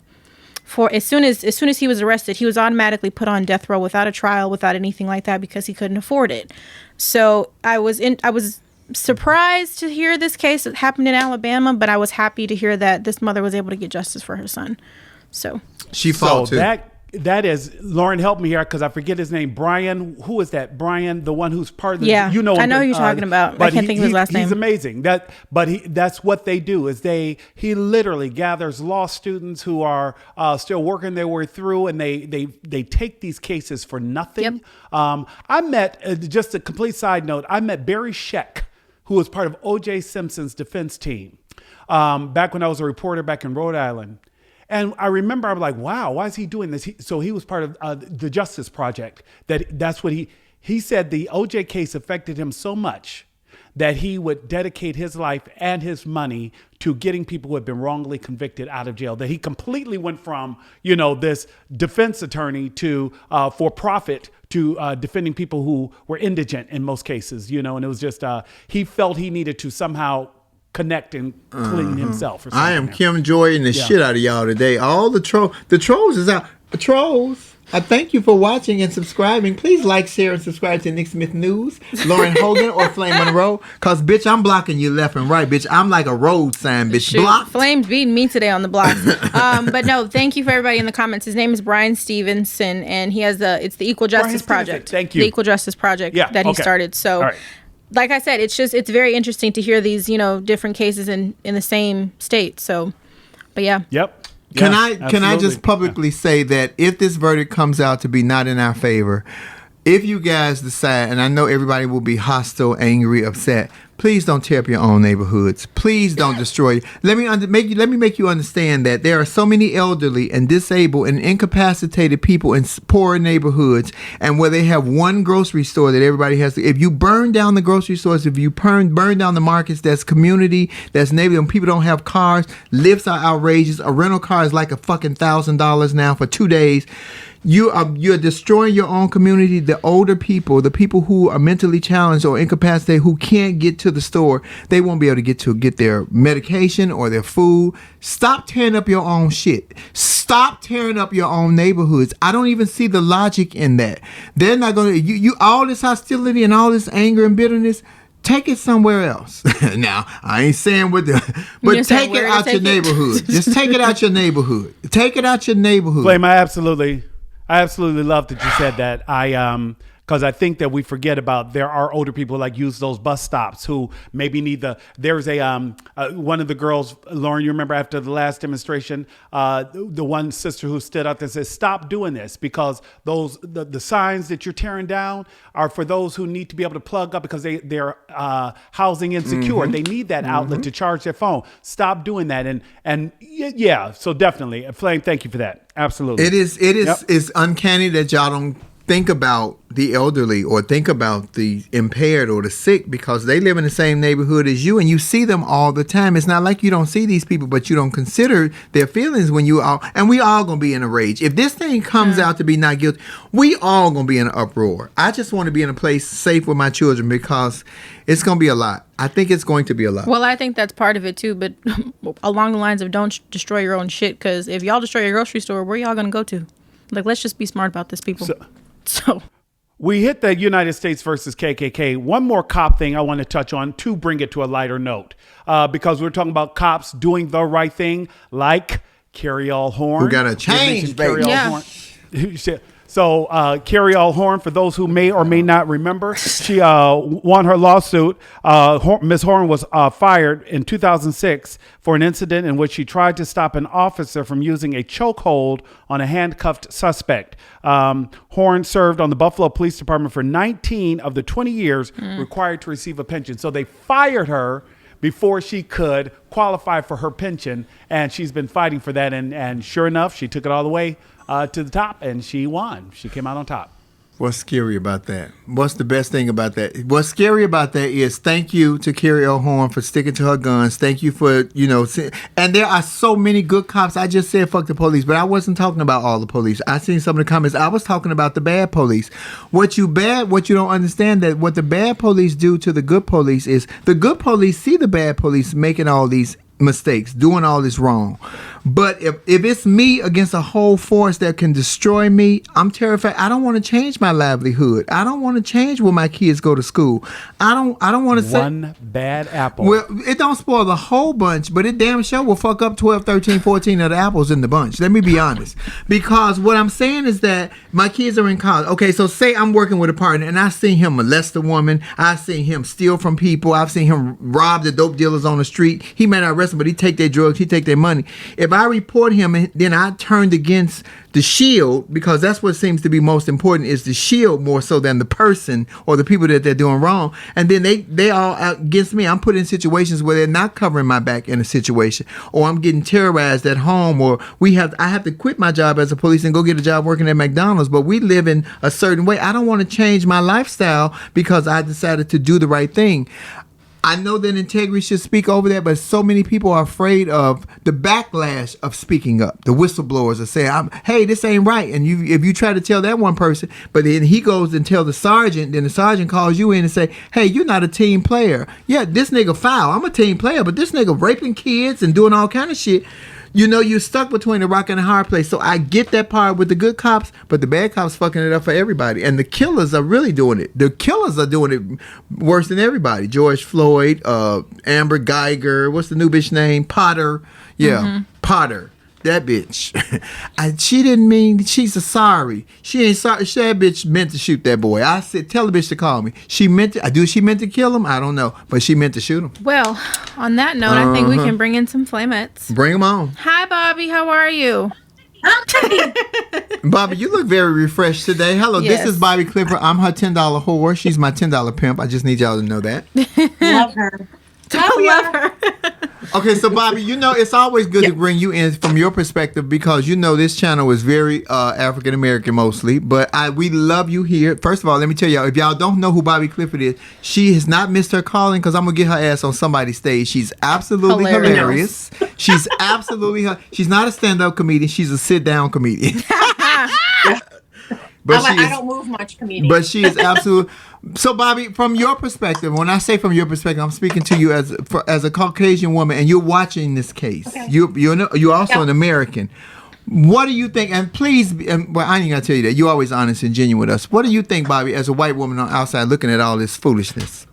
For as soon as he was arrested, he was automatically put on death row without a trial, without anything like that, because he couldn't afford it. So I was surprised to hear this case that happened in Alabama, but I was happy to hear that this mother was able to get justice for her son. So she fought too. That is, Lauren, help me here because I forget his name. Brian, who is that? Brian, the one who's part of the, yeah, you know, I know who you're talking about. I can't think of his last name. He's amazing. That's what they do is he literally gathers law students who are still working their way through, and they take these cases for nothing. Yep. I met, just a complete side note, I met Barry Scheck, who was part of O.J. Simpson's defense team back when I was a reporter back in Rhode Island. And I remember I was like, wow, why is he doing this? So he was part of the Justice Project. That's what he said. The OJ case affected him so much that he would dedicate his life and his money to getting people who had been wrongly convicted out of jail. That he completely went from, this defense attorney to for profit to defending people who were indigent in most cases, and it was just he felt he needed to somehow connect and clean himself. Or I am Kim Joy and the shit out of y'all today. All the trolls is out. Trolls. I thank you for watching and subscribing. Please like, share, and subscribe to Nick Smith News, Lauren Hogan, or Flame Monroe. Cause bitch, I'm blocking you left and right, bitch. I'm like a road sign, bitch. Blocked. Flame's beating me today on the blocks. But no, thank you for everybody in the comments. His name is Brian Stevenson, and he has it's the Equal Justice Project. Thank you. The Equal Justice Project that he started. So. All right. Like I said, it's very interesting to hear these, different cases in the same state. So, but yeah. Yep. Can I just publicly say that if this verdict comes out to be not in our favor, if you guys decide, and I know everybody will be hostile, angry, upset, please don't tear up your own neighborhoods. Please don't destroy. Let me make you understand that there are so many elderly and disabled and incapacitated people in poor neighborhoods, and where they have one grocery store that everybody has to. If you burn down the grocery stores, if you burn down the markets, that's community, that's neighborhood. People don't have cars. Lifts are outrageous. A rental car is like a fucking $1,000 now for 2 days. You're destroying your own community. The older people, the people who are mentally challenged or incapacitated, who can't get to the store, they won't be able to get their medication or their food. Stop tearing up your own shit. Stop tearing up your own neighborhoods. I don't even see the logic in that. They're not going to, you all this hostility and all this anger and bitterness, take it somewhere else. Now, I ain't saying but take it out your neighborhood. Just take it out your neighborhood. Take it out your neighborhood. Flame, I absolutely love that you said that. Because I think that we forget about, there are older people like use those bus stops who maybe need there's one of the girls, Lauren, you remember after the last demonstration, the one sister who stood out there says, stop doing this, because the signs that you're tearing down are for those who need to be able to plug up because they're housing insecure. Mm-hmm. They need that outlet to charge their phone. Stop doing that. And yeah, so definitely. Flame, thank you for that. Absolutely. It is It's uncanny that y'all don't think about the elderly or think about the impaired or the sick, because they live in the same neighborhood as you and you see them all the time. It's not like you don't see these people, but you don't consider their feelings when you all, and we all gonna be in a rage. If this thing comes out to be not guilty, we all gonna be in an uproar. I just want to be in a place safe with my children, because it's gonna be a lot. I think it's going to be a lot. Well, I think that's part of it too, but along the lines of don't destroy your own shit, because if y'all destroy your grocery store, where y'all gonna go to? Like, let's just be smart about this, people. So we hit the United States versus KKK. One more cop thing I want to touch on to bring it to a lighter note, because we're talking about cops doing the right thing, like Cariole Horne. We got to change, baby. Yeah. So Cariole Horne, for those who may or may not remember, she won her lawsuit. Ms. Horne was fired in 2006 for an incident in which she tried to stop an officer from using a chokehold on a handcuffed suspect. Horne served on the Buffalo Police Department for 19 of the 20 years required to receive a pension. So they fired her before she could qualify for her pension, and she's been fighting for that. And sure enough, she took it all the way to the top, and she won. She came out on top. What's scary about that? What's the best thing about that? What's scary about that is thank you to Cariole Horne for sticking to her guns. Thank you for, and there are so many good cops. I just said fuck the police, but I wasn't talking about all the police. I seen some of the comments. I was talking about the bad police. What you don't understand, that what the bad police do to the good police is the good police see the bad police making all these mistakes, doing all this wrong. But if it's me against a whole force that can destroy me, I'm terrified. I don't want to change my livelihood. I don't want to change where my kids go to school. I don't want to say one bad apple. Well, it don't spoil the whole bunch, but it damn sure will fuck up 12, 13, 14 of the apples in the bunch. Let me be honest. Because what I'm saying is that my kids are in college. Okay, so say I'm working with a partner and I seen him molest a woman. I seen him steal from people. I've seen him rob the dope dealers on the street. He may not arrest them, but he take their drugs. He take their money. If I report him and then I turned against the shield, because that's what seems to be most important, is the shield more so than the person or the people that they're doing wrong, and then they all out against me, I'm put in situations where they're not covering my back in a situation, or I'm getting terrorized at home, or I have to quit my job as a police and go get a job working at McDonald's, but we live in a certain way. I don't want to change my lifestyle because I decided to do the right thing. I know that integrity should speak over that, but so many people are afraid of the backlash of speaking up. The whistleblowers are saying, hey, this ain't right. And if you try to tell that one person, but then he goes and tell the sergeant, then the sergeant calls you in and say, hey, you're not a team player. Yeah, this nigga foul. I'm a team player, but this nigga raping kids and doing all kind of shit. You're stuck between a rock and a hard place. So I get that part with the good cops, but the bad cops fucking it up for everybody. And the killers are really doing it. The killers are doing it worse than everybody. George Floyd, Amber Geiger, what's the new bitch name? Potter. Yeah, Potter. That bitch. She didn't mean, she's sorry. She ain't sorry. That bitch meant to shoot that boy. I said, tell the bitch to call me. She meant to kill him? I don't know. But she meant to shoot him. Well, on that note, I think we can bring in some Flamettes. Bring them on. Hi, Bobby. How are you? Bobby, you look very refreshed today. Hello, Yes. This is Bobby Clipper. I'm her $10 whore. She's my $10 pimp. I just need y'all to know that. Love her. Love her. Okay, so Bobby, it's always good to bring you in from your perspective because this channel is very African American mostly, but we love you here. First of all, let me tell y'all, if y'all don't know who Bobby Clifford is, she has not missed her calling because I'm gonna get her ass on somebody's stage. She's absolutely hilarious. She's absolutely she's not a stand-up comedian. She's a sit-down comedian. But I don't move much, comedian. But she is absolutely. So, Bobby, from your perspective, when I say from your perspective, I'm speaking to you as a Caucasian woman, and you're watching this case. Okay. You're also an American. What do you think? And please, I ain't gonna tell you that. You're always honest and genuine with us. What do you think, Bobby, as a white woman on the outside looking at all this foolishness?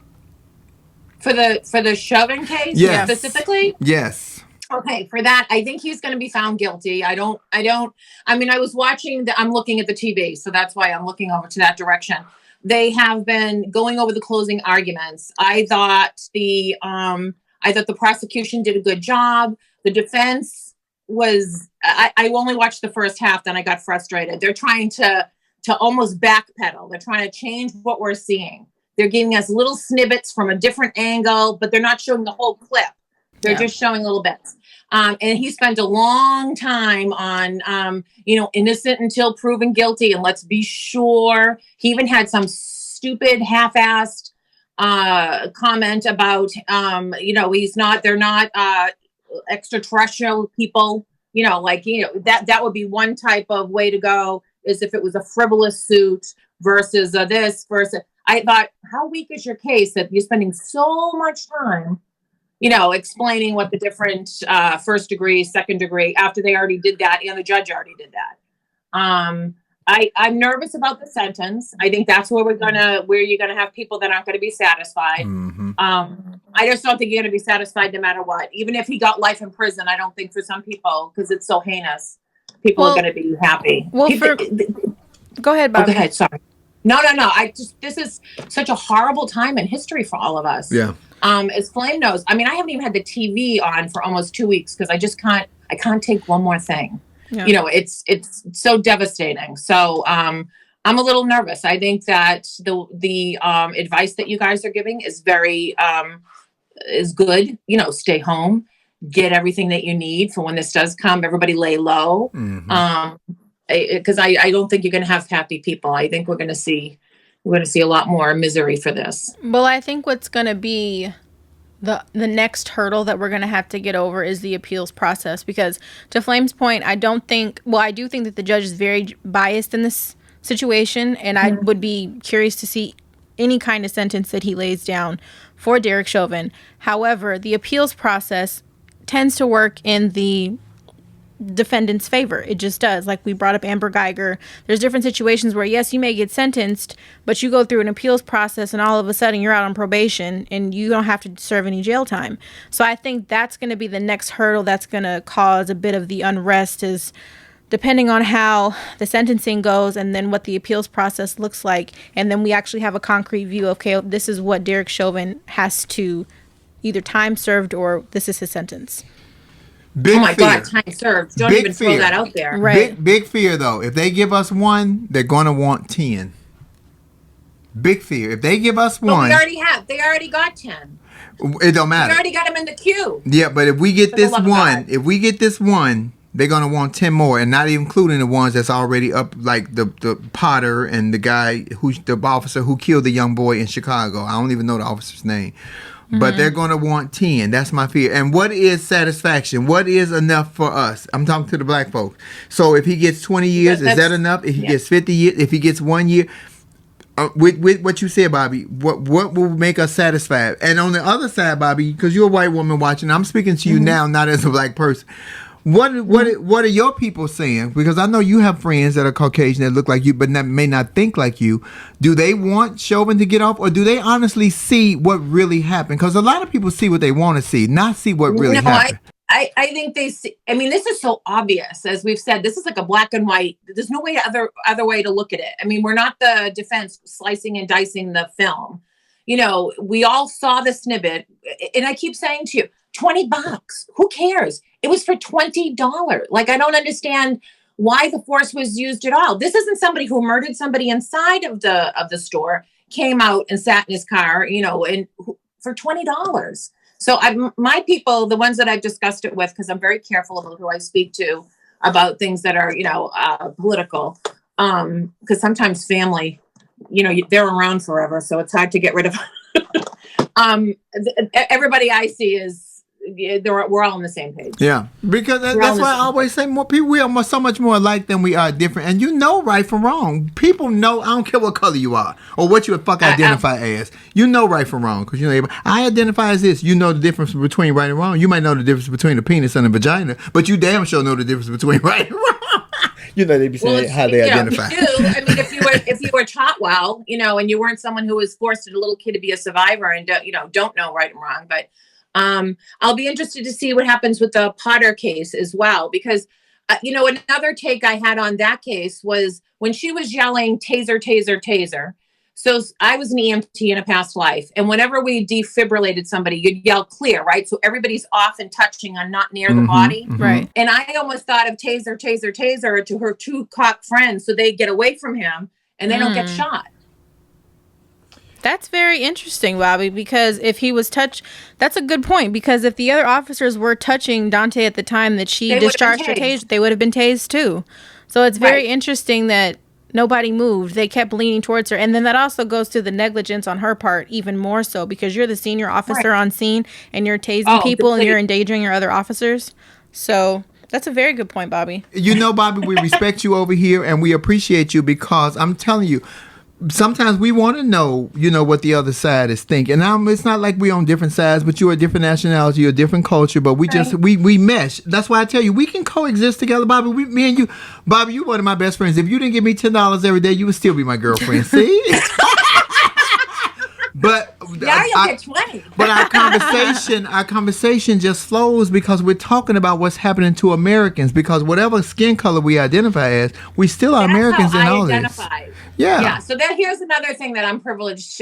For the Chauvin case, specifically. Yes. Okay, for that, I think he's going to be found guilty. I was watching I'm looking at the TV, so that's why I'm looking over to that direction. They have been going over the closing arguments. I thought the prosecution did a good job. The defense was, I only watched the first half, then I got frustrated. They're trying to almost backpedal. They're trying to change what we're seeing. They're giving us little snippets from a different angle, but they're not showing the whole clip. They're just showing little bits. And he spent a long time on, innocent until proven guilty. And let's be sure. He even had some stupid half-assed comment about, they're not extraterrestrial people. That would be one type of way to go, is if it was a frivolous suit versus I thought, how weak is your case that you're spending so much time explaining what the different first degree, second degree, after they already did that and the judge already did that. I'm nervous about the sentence. I think that's where you're gonna have people that aren't gonna be satisfied. Mm-hmm. I just don't think you're gonna be satisfied no matter what. Even if he got life in prison, I don't think for some people, because it's so heinous, people are gonna be happy. Well, go ahead, Bobby. Go ahead, sorry. No. This is such a horrible time in history for all of us. Yeah. As Flame knows, I haven't even had the TV on for almost 2 weeks because I can't take one more thing. Yeah. It's so devastating. So I'm a little nervous. I think that the advice that you guys are giving is very is good. Stay home, get everything that you need for when this does come. Everybody lay low. Mm-hmm. Because I don't think you're going to have happy people. I think we're going to see a lot more misery for this. Well, I think what's going to be the next hurdle that we're going to have to get over is the appeals process. Because to Flame's point, I do think that the judge is very biased in this situation. And I would be curious to see any kind of sentence that he lays down for Derek Chauvin. However, the appeals process tends to work in the defendant's favor. It just does. Like we brought up Amber Geiger. There's different situations where, yes, you may get sentenced, but you go through an appeals process and all of a sudden you're out on probation and you don't have to serve any jail time. So I think that's going to be the next hurdle that's going to cause a bit of the unrest, is depending on how the sentencing goes and then what the appeals process looks like. And then we actually have a concrete view of, okay, this is what Derek Chauvin has to either time served or this is his sentence. Big fear. God, time served. Don't even throw that out there. Right. Big fear, though. If they give us one, they're going to want 10. Big fear. If they give us one. But they already got 10. It don't matter. We already got them in the queue. Yeah, but if we get this one, they're going to want 10 more, and not including the ones that's already up, like the Potter and the guy, the officer who killed the young boy in Chicago. I don't even know the officer's name. But they're going to want 10. That's my fear. And what is satisfaction? What is enough for us? I'm talking to the black folks. So if he gets 20 years, is that enough? If he gets 50 years, if he gets 1 year, with what you said, Bobby, what will make us satisfied? And on the other side, Bobby, because you're a white woman watching, I'm speaking to you now, not as a black person. What are your people saying? Because I know you have friends that are Caucasian that look like you, but may not think like you. Do they want Chauvin to get off, or do they honestly see what really happened? Because a lot of people see what they want to see, not see what really happened. I think they see. This is so obvious, as we've said. This is like a black and white. There's no way other way to look at it. We're not the defense slicing and dicing the film. We all saw the snippet, and I keep saying to you, $20. Who cares? It was for $20. Like, I don't understand why the force was used at all. This isn't somebody who murdered somebody inside of the store, came out and sat in his car, and for $20. So my people, the ones that I've discussed it with, because I'm very careful about who I speak to about things that are, political, because sometimes family, they're around forever, so it's hard to get rid of. Everybody I see is, we're all on the same page. Yeah, because that's why I always say more people. We are so much more alike than we are different, and right from wrong. People know. I don't care what color you are or what you identify as. You know right from wrong because I identify as this. You know the difference between right and wrong. You might know the difference between a penis and a vagina, but you damn sure know the difference between right and wrong. They be saying how they identify. You do. I mean, if you were taught well, and you weren't someone who was forced as a little kid to be a survivor and don't know right and wrong, but. I'll be interested to see what happens with the Potter case as well, because, another take I had on that case was when she was yelling, taser, taser, taser. So I was an EMT in a past life. And whenever we defibrillated somebody, you'd yell clear, right? So everybody's off and touching on not near the body. Mm-hmm. Right. And I almost thought of taser, taser, taser to her two cop friends so they get away from him and they don't get shot. That's very interesting, Bobby, because if he was that's a good point, because if the other officers were touching Daunte at the time that she discharged her taser, they would have been tased too. So it's very interesting that nobody moved. They kept leaning towards her. And then that also goes to the negligence on her part even more so, because you're the senior officer on scene and you're tasing people and you're endangering your other officers. So that's a very good point, Bobby. Bobby, we respect you over here and we appreciate you because I'm telling you, sometimes we want to know, what the other side is thinking. It's not like we're on different sides, but you're a different nationality, you're a different culture, but we just, we mesh. That's why I tell you, we can coexist together, Bobby. Me and you, Bobby, you're one of my best friends. If you didn't give me $10 every day, you would still be my girlfriend. See? But now you'll get 20. But our conversation just flows because we're talking about what's happening to Americans. Because whatever skin color we identify as, we still are Americans in all this. Yeah. So here's another thing that I'm privileged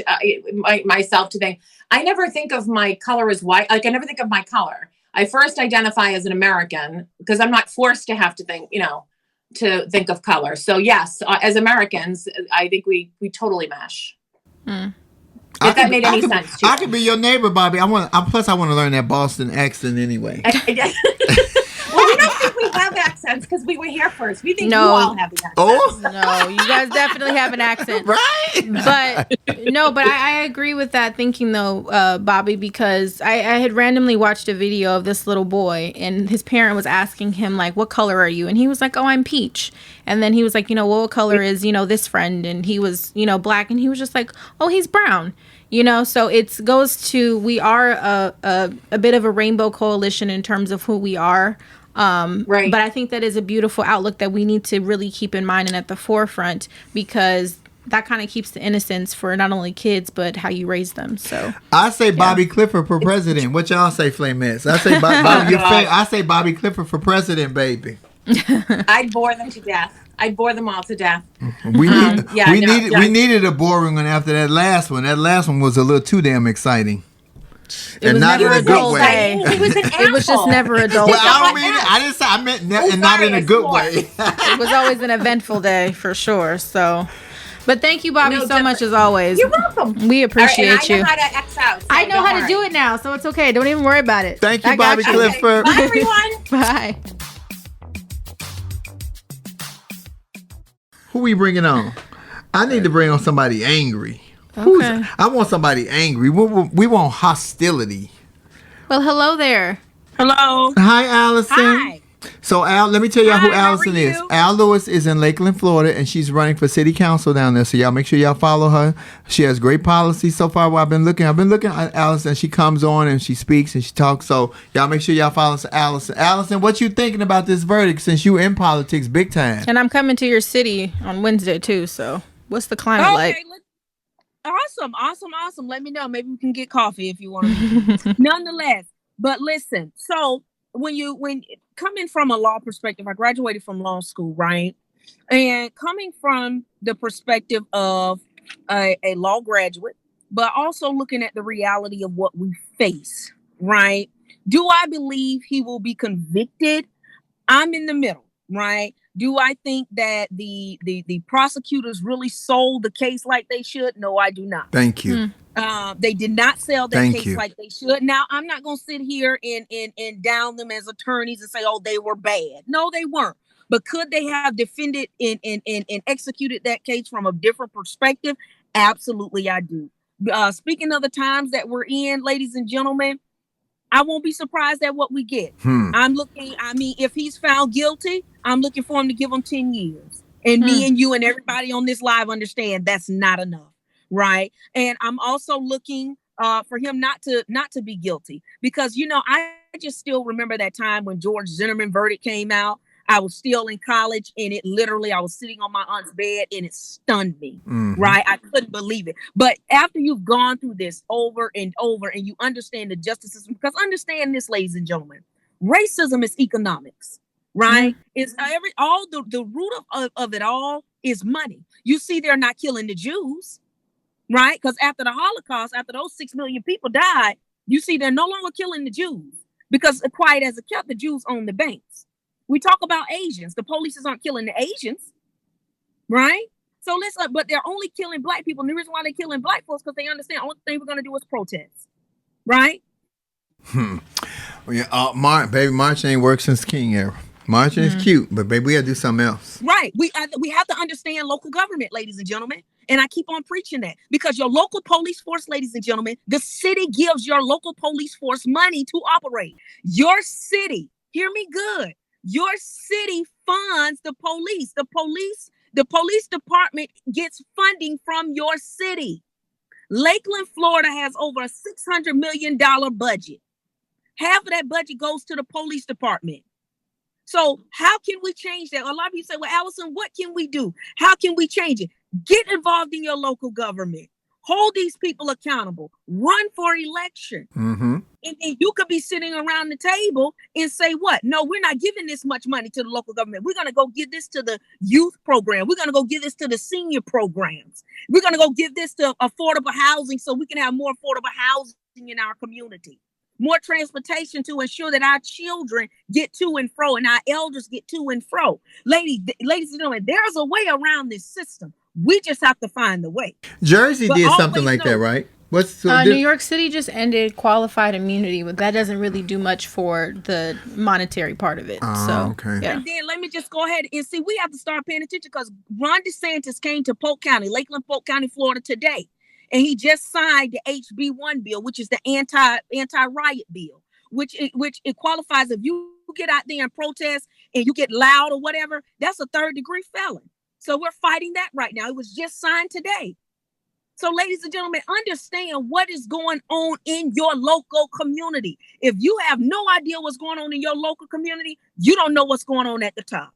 myself to think. I never think of my color as white. Like I never think of my color. I first identify as an American because I'm not forced to have to think, to think of color. So yes, as Americans, I think we totally mesh. If that made any sense to you. I could be your neighbor, Bobby. Plus I want to learn that Boston accent anyway. Well, we don't think we have accents because we were here first. We think you all have the accents. Oh no, you guys definitely have an accent, right? But I agree with that thinking though, Bobby, because I had randomly watched a video of this little boy and his parent was asking him like, "What color are you?" And he was like, "Oh, I'm peach." And then he was like, "Well, what color is this friend?" And he was black, and he was just like, "Oh, he's brown." So it goes to we are a bit of a rainbow coalition in terms of who we are. Right. But I think that is a beautiful outlook that we need to really keep in mind and at the forefront, because that kind of keeps the innocence for not only kids, but how you raise them. So I say Bobby Clifford for president. What y'all say, Flamettes? I say I say Bobby Clifford for president, baby. I'd bore them to death. I'd bore them all to death. We needed a boring one after that last one. That last one was a little too damn exciting. And not in a good way. It was just never a dull day. Well, I didn't say I meant and not in a good way. It was always an eventful day for sure. So, but thank you, Bobby, so much as always. You're welcome. We appreciate you. I know how to X out. So I know how to do it now, so it's okay. Don't even worry about it. Thank you, Bobby Clifford. Bye, everyone. Bye. Who we bringing on? I need to bring on somebody angry. Okay. I want somebody angry. We want hostility. Well, hello there. Hello. Hi, Allison. Hi. So, Al, let me tell y'all who Hi, how Allison are is. you? Al Lewis is in Lakeland, Florida, and she's running for city council down there. So, y'all make sure y'all follow her. She has great policies so far. While I've been looking at Allison. She comes on and she speaks and she talks. So, y'all make sure y'all follow Allison. Allison, what you thinking about this verdict since you in politics big time? And I'm coming to your city on Wednesday too. So, what's the climate like? Awesome. Let me know. Maybe we can get coffee if you want. Nonetheless, but listen. So when coming from a law perspective, I graduated from law school, right? And coming from the perspective of a law graduate, but also looking at the reality of what we face, right? Do I believe he will be convicted? I'm in the middle, right? Do I think that the prosecutors really sold the case like they should? No, I do not. Thank you. They did not sell that Thank case you. like they should. Now, I'm not going to sit here and down them as attorneys and say, oh, they were bad. No, they weren't. But could they have defended and executed that case from a different perspective? Absolutely, I do. Speaking of the times that we're in, ladies and gentlemen, I won't be surprised at what we get. If he's found guilty, I'm looking for him to give him 10 years. And me and you and everybody on this live understand that's not enough, right? And I'm also looking for him not to be guilty, because, I just still remember that time when George Zimmerman verdict came out. I was still in college, and I was sitting on my aunt's bed, and it stunned me, right? I couldn't believe it. But after you've gone through this over and over, and you understand the justice system, because understand this, ladies and gentlemen, racism is economics, right? It's the root of it all is money. You see, they're not killing the Jews, right? Because after the Holocaust, after those 6 million people died, you see they're no longer killing the Jews, because quiet as it kept, the Jews own the banks. We talk about Asians. The police aren't killing the Asians, right? So but they're only killing black people. And the reason why they're killing black folks, because they understand the only thing we're going to do is protest, right? Baby, marching ain't worked since King era. Marching is cute, but baby, we got to do something else. Right. We have to understand local government, ladies and gentlemen. And I keep on preaching that, because your local police force, ladies and gentlemen, the city gives your local police force money to operate. Your city, hear me good. Your city funds the police. The police department gets funding from your city. Lakeland, Florida has over a $600 million budget. Half of that budget goes to the police department. So how can we change that? A lot of you say, well, Allison, what can we do? How can we change it? Get involved in your local government. Hold these people accountable. Run for election. And you could be sitting around the table and say, what? No, we're not giving this much money to the local government. We're going to go give this to the youth program. We're going to go give this to the senior programs. We're going to go give this to affordable housing so we can have more affordable housing in our community. More transportation to ensure that our children get to and fro and our elders get to and fro. Ladies and gentlemen, there's a way around this system. We just have to find the way. Jersey did something like that, right? New York City just ended qualified immunity, but that doesn't really do much for the monetary part of it. Okay. Yeah. And then let me just go ahead and see, we have to start paying attention, because Ron DeSantis came to Lakeland, Polk County, Florida today. And he just signed the HB1 bill, which is the anti-riot bill, which it qualifies if you get out there and protest and you get loud or whatever, that's a 3rd-degree felon. So we're fighting that right now. It was just signed today. So, ladies and gentlemen, understand what is going on in your local community. If you have no idea what's going on in your local community, you don't know what's going on at the top.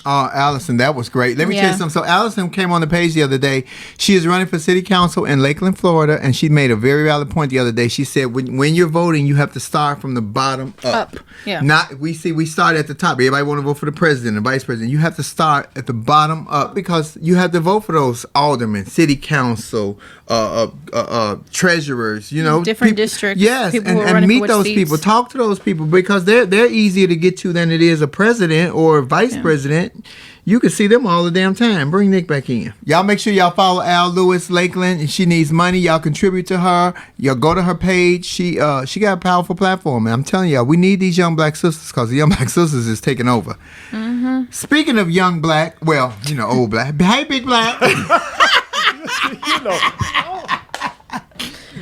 Allison, that was great. Let me tell you something. So Allison came on the page the other day. She is running for city council in Lakeland, Florida, and she made a very valid point the other day. She said when you're voting, you have to start from the bottom up. Yeah. We start at the top. Everybody want to vote for the president and vice president. You have to start at the bottom up, because you have to vote for those aldermen, city council, treasurers, different districts. Yes, and meet those people, talk to those people, because they're easier to get to than it is a president or a vice president. You can see them all the damn time. Bring Nick back in. Y'all make sure y'all follow Al Lewis Lakeland. And she needs money. Y'all contribute to her. Y'all go to her page. She got a powerful platform. And I'm telling y'all, we need these young black sisters, because the young black sisters is taking over. Speaking of young black, old black. Hey, big black.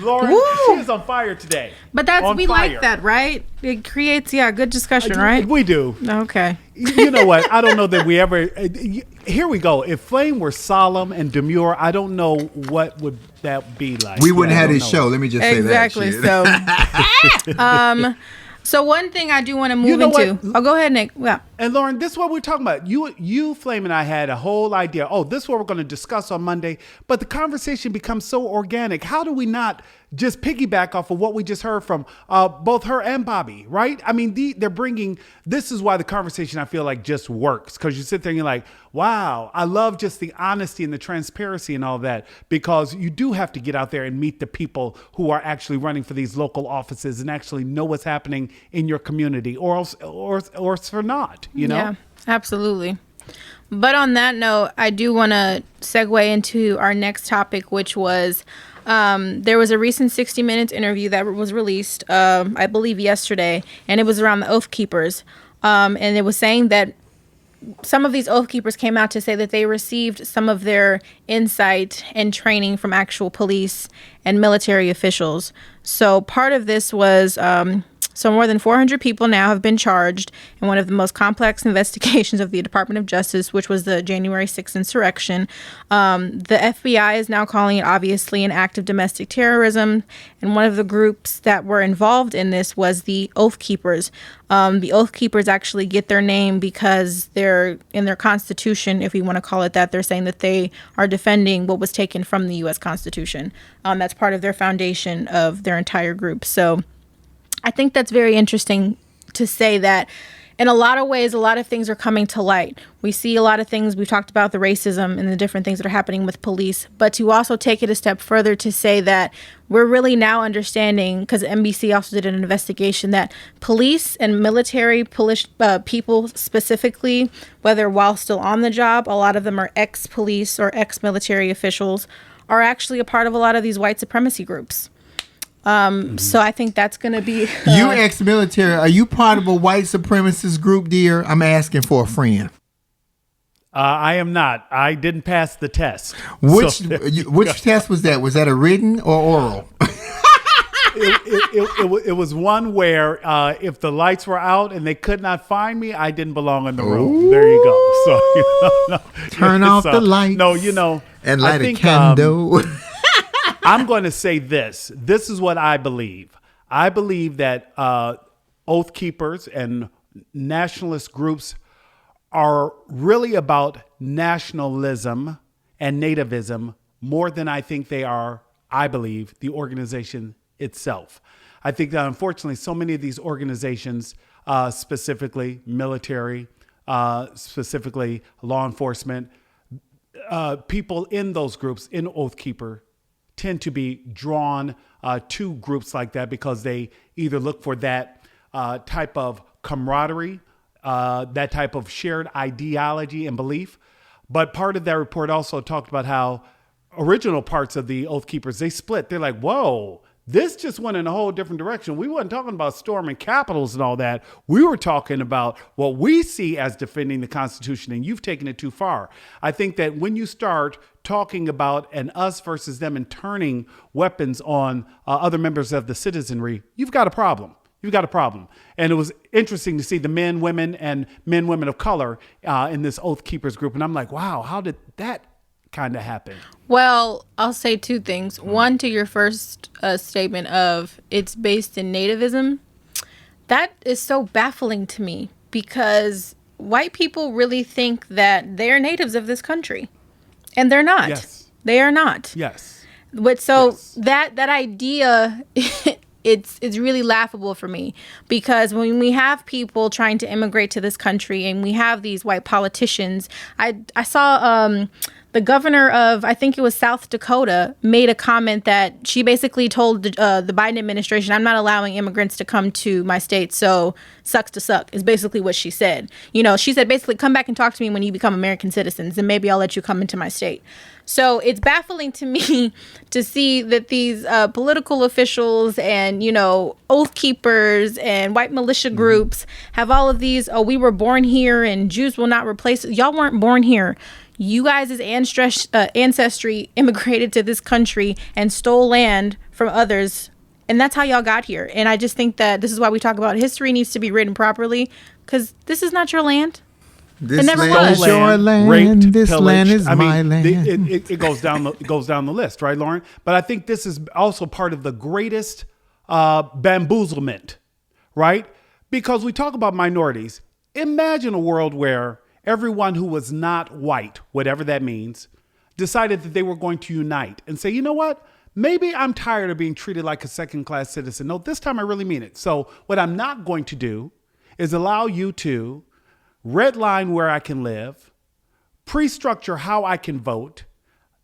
Lauren, she is on fire today. But like that, right? It creates, good discussion, right? We do. Okay. You know what? I don't know that we ever. Here we go. If Flame were solemn and demure, I don't know what would that be like. We wouldn't have this show. Let me just say that. Exactly. So, so one thing I do want to move into. Oh, go ahead, Nick. Yeah. And Lauren, this is what we're talking about. You, Flame, and I had a whole idea. Oh, this is what we're going to discuss on Monday. But the conversation becomes so organic. How do we not just piggyback off of what we just heard from both her and Bobby, right? I mean, they're bringing, this is why the conversation, I feel like, just works. Because you sit there and you're like, wow, I love just the honesty and the transparency and all that. Because you do have to get out there and meet the people who are actually running for these local offices and actually know what's happening in your community, or else for not. Yeah, absolutely. But on that note, I do want to segue into our next topic, which was there was a recent 60 Minutes interview that was released, I believe yesterday, and it was around the Oath Keepers. And it was saying that some of these Oath Keepers came out to say that they received some of their insight and training from actual police and military officials. So part of this was so more than 400 people now have been charged in one of the most complex investigations of the Department of Justice, which was the January 6th insurrection. The FBI is now calling it obviously an act of domestic terrorism. And one of the groups that were involved in this was the Oath Keepers. The Oath Keepers actually get their name because they're in their Constitution, if you want to call it that. They're saying that they are defending what was taken from the U.S. Constitution. That's part of their foundation of their entire group. So I think that's very interesting to say that in a lot of ways, a lot of things are coming to light. We see a lot of things. We've talked about the racism and the different things that are happening with police, but to also take it a step further to say that we're really now understanding, because NBC also did an investigation, that police and military people specifically, whether while still on the job, a lot of them are ex-police or ex-military officials, are actually a part of a lot of these white supremacy groups. So I think that's going to be... You ex-military, are you part of a white supremacist group, dear? I'm asking for a friend. I am not. I didn't pass the test. Which test was that? Was that a written or oral? It was one where if the lights were out and they could not find me, I didn't belong in the room. Ooh. There you go. So Turn off the lights. No, and light a candle. I'm going to say this. This is what I believe. I believe that Oath Keepers and nationalist groups are really about nationalism and nativism more than I think they are, I believe, the organization itself. I think that unfortunately so many of these organizations, specifically military, specifically law enforcement, people in those groups, in Oath Keeper, tend to be drawn to groups like that because they either look for that type of camaraderie, that type of shared ideology and belief. But part of that report also talked about how original parts of the Oath Keepers, they split. They're like, whoa, this just went in a whole different direction. We weren't talking about storming capitals and all that. We were talking about what we see as defending the Constitution, and you've taken it too far. I think that when you start talking about an us versus them and turning weapons on other members of the citizenry, you've got a problem. You've got a problem. And it was interesting to see the men, women of color in this Oath Keepers group. And I'm like, wow, how did that kind of happen? Well, I'll say two things. One, to your first statement of it's based in nativism. That is so baffling to me because white people really think that they're natives of this country. And they're not. Yes. They are not. Yes. But so Yes. that idea, it's really laughable for me because when we have people trying to immigrate to this country and we have these white politicians, I saw the governor of, I think it was South Dakota, made a comment that she basically told the Biden administration, I'm not allowing immigrants to come to my state, so sucks to suck, is basically what she said. She said basically, come back and talk to me when you become American citizens, and maybe I'll let you come into my state. So it's baffling to me to see that these political officials and, Oath Keepers and white militia groups have all of these, we were born here and Jews will not replace it. Y'all weren't born here. You guys' ancestry immigrated to this country and stole land from others. And that's how y'all got here. And I just think that this is why we talk about history needs to be written properly because this is not your land. This never land was. is your land. Raped, This pillaged. land is I mean, my land. It goes down the list, right, Lauren? But I think this is also part of the greatest bamboozlement, right? Because we talk about minorities. Imagine a world where everyone who was not white, whatever that means, decided that they were going to unite and say, you know what? Maybe I'm tired of being treated like a second-class citizen. No, this time I really mean it. So what I'm not going to do is allow you to redline where I can live, pre-structure how I can vote.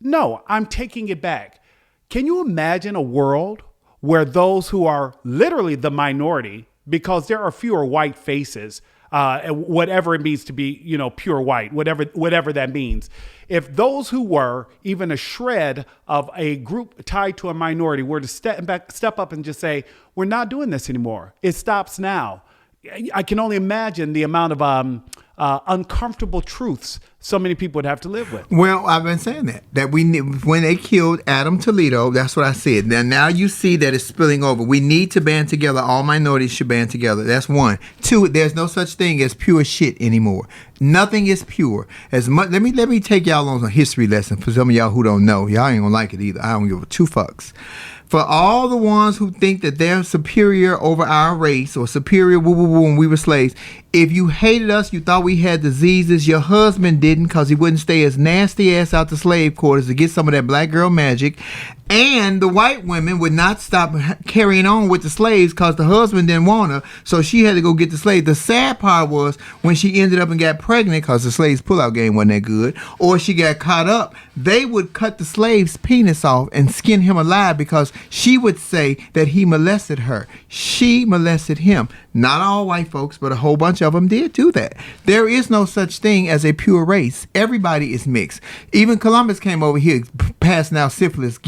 No, I'm taking it back. Can you imagine a world where those who are literally the minority, because there are fewer white faces whatever it means to be, pure white, whatever that means. If those who were even a shred of a group tied to a minority were to step up and just say, we're not doing this anymore, it stops now, I can only imagine the amount of uncomfortable truths so many people would have to live with. Well, I've been saying that when they killed Adam Toledo, that's what I said. Now you see that it's spilling over. We need to band together. All minorities should band together. That's one. Two, there's no such thing as pure shit anymore. Nothing is pure. As much. Let me take y'all on a history lesson for some of y'all who don't know. Y'all ain't gonna like it either. I don't give a two fucks. For all the ones who think that they're superior over our race or superior when we were slaves, if you hated us, you thought we had diseases, your husband didn't, because he wouldn't stay his nasty ass out the slave quarters to get some of that black girl magic. And the white women would not stop carrying on with the slaves because the husband didn't want her, so she had to go get the slaves. The sad part was when she ended up and got pregnant, because the slaves' pullout game wasn't that good, or she got caught up, they would cut the slave's penis off and skin him alive because she would say that he molested her. She molested him. Not all white folks, but a whole bunch of them did do that. There is no such thing as a pure race. Everybody is mixed. Even Columbus came over here passing out syphilis,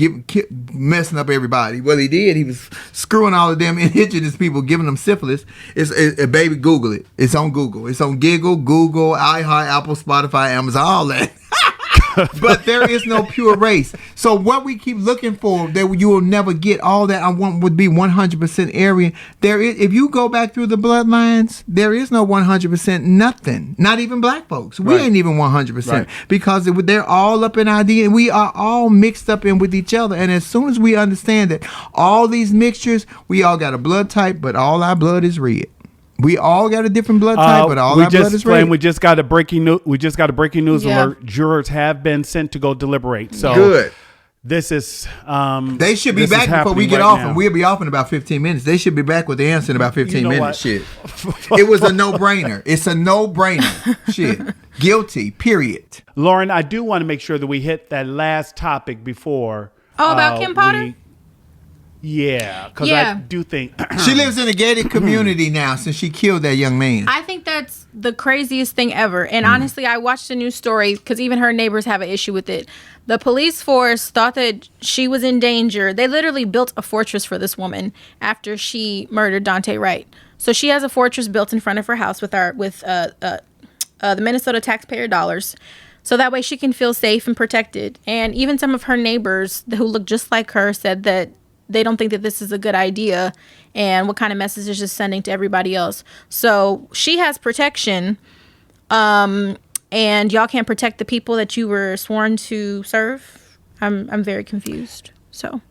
messing up everybody. Well, he did. He was screwing all of them indigenous people, giving them syphilis. Baby, Google it. It's on Google. It's on Google, iHeart, Apple, Spotify, Amazon, all that. But there is no pure race. So what we keep looking for, that you will never get, all that I want would be 100% Aryan. There is, if you go back through the bloodlines, there is no 100% nothing. Not even black folks. We ain't even 100% because they're all up in our DNA. We are all mixed up in with each other. And as soon as we understand that all these mixtures, we all got a blood type, but all our blood is red. We all got a different blood type, but all our blood is red. We just got a breaking news alert. Jurors have been sent to go deliberate. So good. This is they should be back before we get off, and we'll be off in about 15 minutes. They should be back with the answer in about 15 minutes. Shit. It was a no-brainer. It's a no-brainer. Shit. Guilty. Period. Lauren, I do want to make sure that we hit that last topic before. Oh, about Kim Potter? Because I do think she lives in a gated community now since she killed that young man. I think that's the craziest thing ever. And honestly, I watched a news story because even her neighbors have an issue with it. The police force thought that she was in danger. They literally built a fortress for this woman after she murdered Daunte Wright. So she has a fortress built in front of her house with the Minnesota taxpayer dollars. So that way she can feel safe and protected. And even some of her neighbors who look just like her said that they don't think that this is a good idea and what kind of message is just sending to everybody else. So she has protection, and y'all can't protect the people that you were sworn to serve. I'm very confused. So.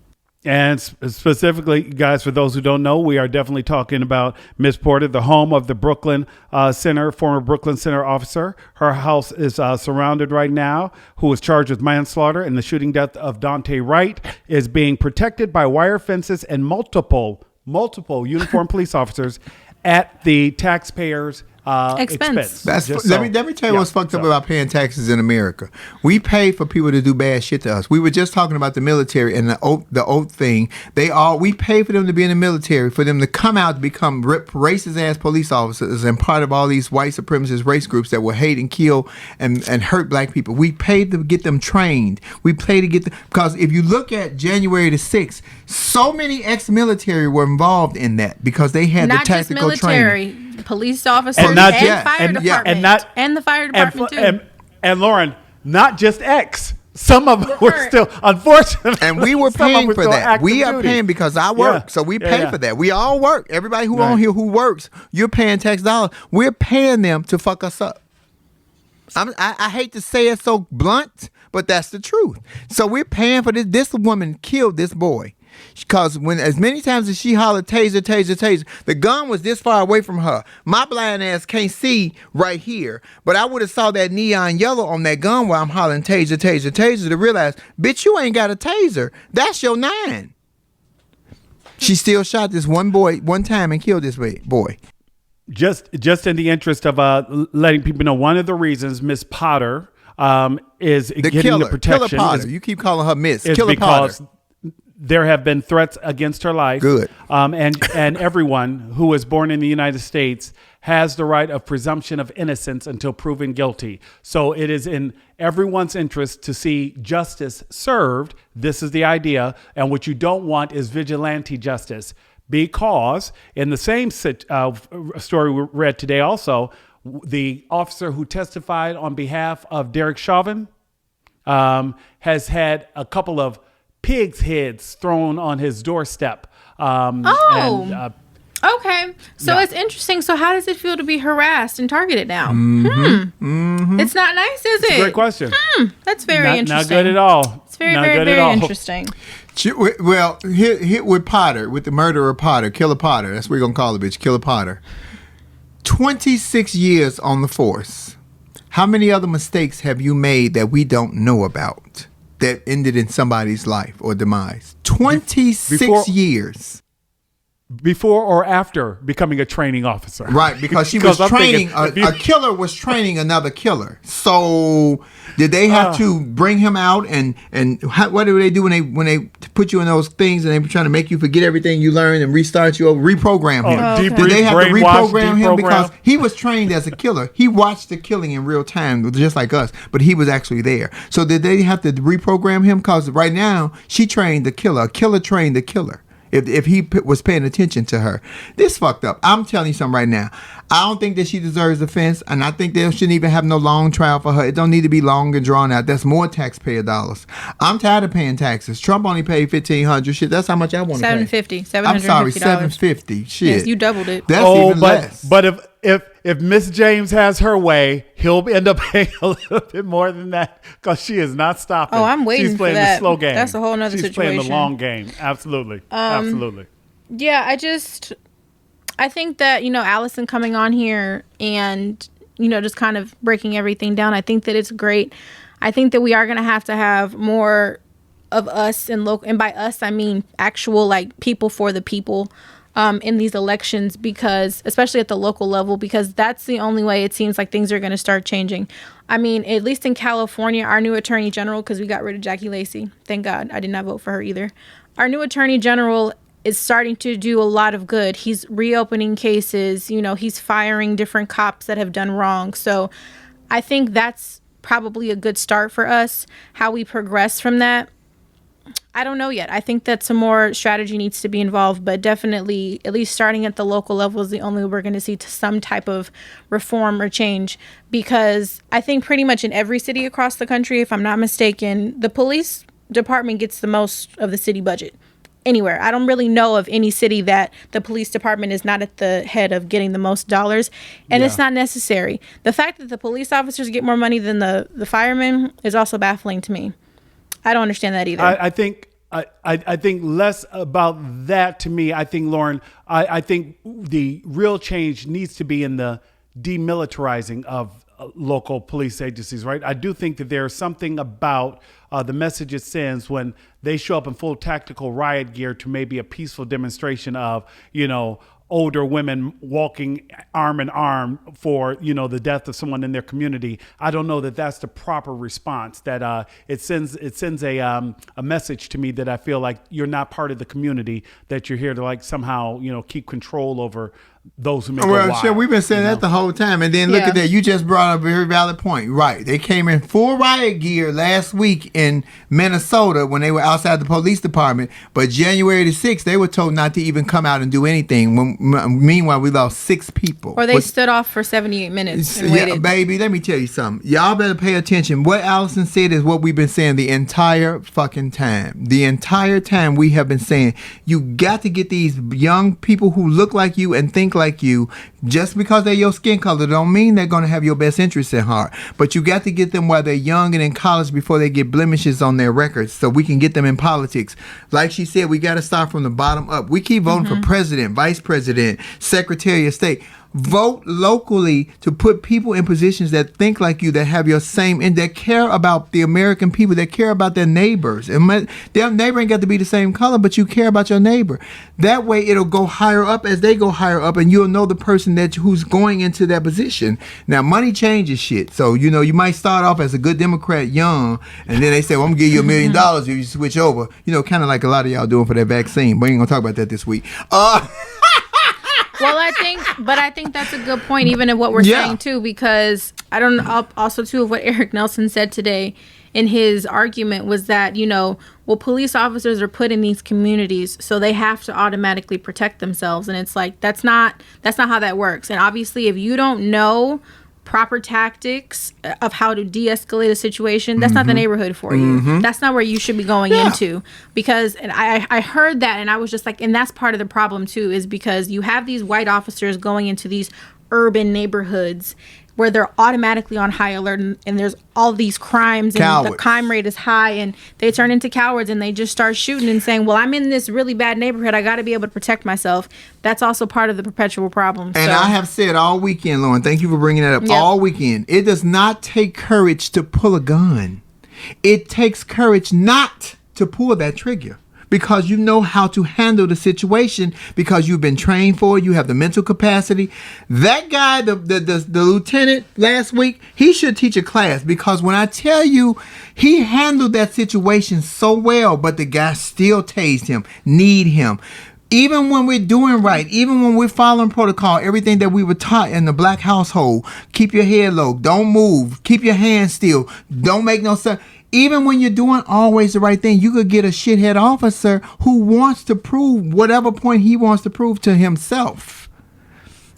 And specifically, guys, for those who don't know, we are definitely talking about Miss Porter, the home of the Brooklyn Center, former Brooklyn Center officer. Her house is surrounded right now, who was charged with manslaughter and the shooting death of Daunte Wright, is being protected by wire fences and multiple uniformed police officers at the taxpayers' expense. Let me tell you what's fucked up about paying taxes in America. We pay for people to do bad shit to us. We were just talking about the military and the oath thing. We pay for them to be in the military, for them to come out to become racist ass police officers and part of all these white supremacist race groups that will hate and kill and hurt black people. We pay to get them trained. We pay to get them, because if you look at January the 6th, so many ex-military were involved in that because they had the tactical training. Police officers and fire department and the fire department too. And Lauren, not just X. Some of them were still, unfortunately. And we were paying for that. We are paying because I work. So we pay for that. We all work. Everybody who on here who works, you're paying tax dollars. We're paying them to fuck us up. I hate to say it so blunt, but that's the truth. So we're paying for this. This woman killed this boy. Because as many times as she hollered, taser, taser, taser, the gun was this far away from her. My blind ass can't see right here, but I would have saw that neon yellow on that gun while I'm hollering taser, taser, taser to realize, bitch, you ain't got a taser. That's your 9. She still shot this one boy one time and killed this boy. Just in the interest of letting people know, one of the reasons Miss Potter is getting the protection. Killer Potter. You keep calling her Miss. Killer Potter. there have been threats against her life. Good. And everyone who is born in the United States has the right of presumption of innocence until proven guilty. So it is in everyone's interest to see justice served. This is the idea. And what you don't want is vigilante justice, because in the same story we read today also, the officer who testified on behalf of Derek Chauvin has had a couple of pigs' heads thrown on his doorstep. Okay. So it's interesting. So how does it feel to be harassed and targeted now? It's not nice, is it? Great question. That's very interesting. Not good at all. It's very interesting. Well, hit with Potter, with the murderer Potter, Killer Potter. That's what we're going to call the bitch, Killer Potter. 26 years on the force. How many other mistakes have you made that we don't know about that ended in somebody's life or demise? 26 years. Before or after becoming a training officer? Right, because she was training, a killer was training another killer. So did they have to bring him out and what do they do when they put you in those things and they trying to make you forget everything you learned and restart you over, reprogram him? Did they have to reprogram him because he was trained as a killer? He watched the killing in real time, just like us, but he was actually there. So did they have to reprogram him? Because right now she trained the killer. A killer trained the killer. If he was paying attention to her. This fucked up. I'm telling you something right now. I don't think that she deserves offense, and I think they shouldn't even have no long trial for her. It don't need to be long and drawn out. That's more taxpayer dollars. I'm tired of paying taxes. Trump only paid $1,500. Shit, that's how much I want to pay. $750. I'm sorry, $750. Shit. Yes, you doubled it. That's even less. But if Miss James has her way, he'll end up paying a little bit more than that because she is not stopping. Oh, I'm waiting She's playing for that. the slow game. That's a whole nother situation. She's playing the long game. Absolutely. Absolutely. Yeah, I think that, Allison coming on here and, just kind of breaking everything down, I think that it's great. I think that we are going to have more of us and by us, I mean actual people for the people in these elections, because especially at the local level, because that's the only way it seems like things are going to start changing. I mean, at least in California, our new attorney general, because we got rid of Jackie Lacey. Thank God I did not vote for her either. Our new attorney general is starting to do a lot of good. He's reopening cases. He's firing different cops that have done wrong. So I think that's probably a good start for us. How we progress from that, I don't know yet. I think that some more strategy needs to be involved, but definitely, at least starting at the local level is the only way we're going to see some type of reform or change, because I think pretty much in every city across the country, if I'm not mistaken, the police department gets the most of the city budget. Anywhere. I don't really know of any city that the police department is not at the head of getting the most dollars, and it's not necessary. The fact that the police officers get more money than the firemen is also baffling to me. I don't understand that either. I think less about that to me. I think, Lauren, I think the real change needs to be in the demilitarizing of local police agencies, right? I do think that there's something about the message it sends when they show up in full tactical riot gear to maybe a peaceful demonstration of, older women walking arm in arm for, the death of someone in their community. I don't know that that's the proper response. That it sends a message to me that I feel like you're not part of the community, that you're here to somehow, keep control over those who make sure, we've been saying that the whole time. And then look at that. You just brought up a very valid point. Right. They came in full riot gear last week in Minnesota when they were outside the police department. But January the 6th, they were told not to even come out and do anything. Meanwhile, we lost 6 people. Or they stood off for 78 minutes and waited. Yeah, baby, let me tell you something. Y'all better pay attention. What Allison said is what we've been saying the entire fucking time. The entire time we have been saying, you got to get these young people who look like you and think like you. Just because they're your skin color don't mean they're going to have your best interests at heart. But you got to get them while they're young and in college before they get blemishes on their records, so we can get them in politics. Like she said, we got to start from the bottom up. We keep voting for president, vice president, secretary of state. Vote locally to put people in positions that think like you, that have your same, and that care about the American people, that care about their neighbors. And their neighbor ain't got to be the same color, but you care about your neighbor. That way it'll go higher up as they go higher up, and you'll know the person who's going into that position. Now, money changes shit. So, you might start off as a good Democrat young, and then they say, well, I'm going to give you $1 million if you switch over. Kind of like a lot of y'all doing for that vaccine. But we ain't going to talk about that this week. Well, I think that's a good point, even in what we're saying too, because I don't know. Also, too, of what Eric Nelson said today in his argument was that police officers are put in these communities, so they have to automatically protect themselves, and it's like that's not how that works. And obviously, if you don't know proper tactics of how to de-escalate a situation, that's not the neighborhood for you. That's not where you should be going into, because I heard that, and I was just like, and that's part of the problem too, is because you have these white officers going into these urban neighborhoods where they're automatically on high alert, and there's all these crimes, and the crime rate is high, and they turn into cowards, and they just start shooting and saying, well, I'm in this really bad neighborhood, I got to be able to protect myself. That's also part of the perpetual problem. And I have said all weekend, Lauren, thank you for bringing that up, all weekend, it does not take courage to pull a gun. It takes courage not to pull that trigger, because you know how to handle the situation, because you've been trained for it. You have the mental capacity. That guy, the lieutenant last week, he should teach a class, because when I tell you, he handled that situation so well, but the guy still tased him, need him. Even when we're doing right, even when we're following protocol, everything that we were taught in the black household, keep your head low, don't move, keep your hands still, don't make no sense. Even when you're doing always the right thing, you could get a shithead officer who wants to prove whatever point he wants to prove to himself.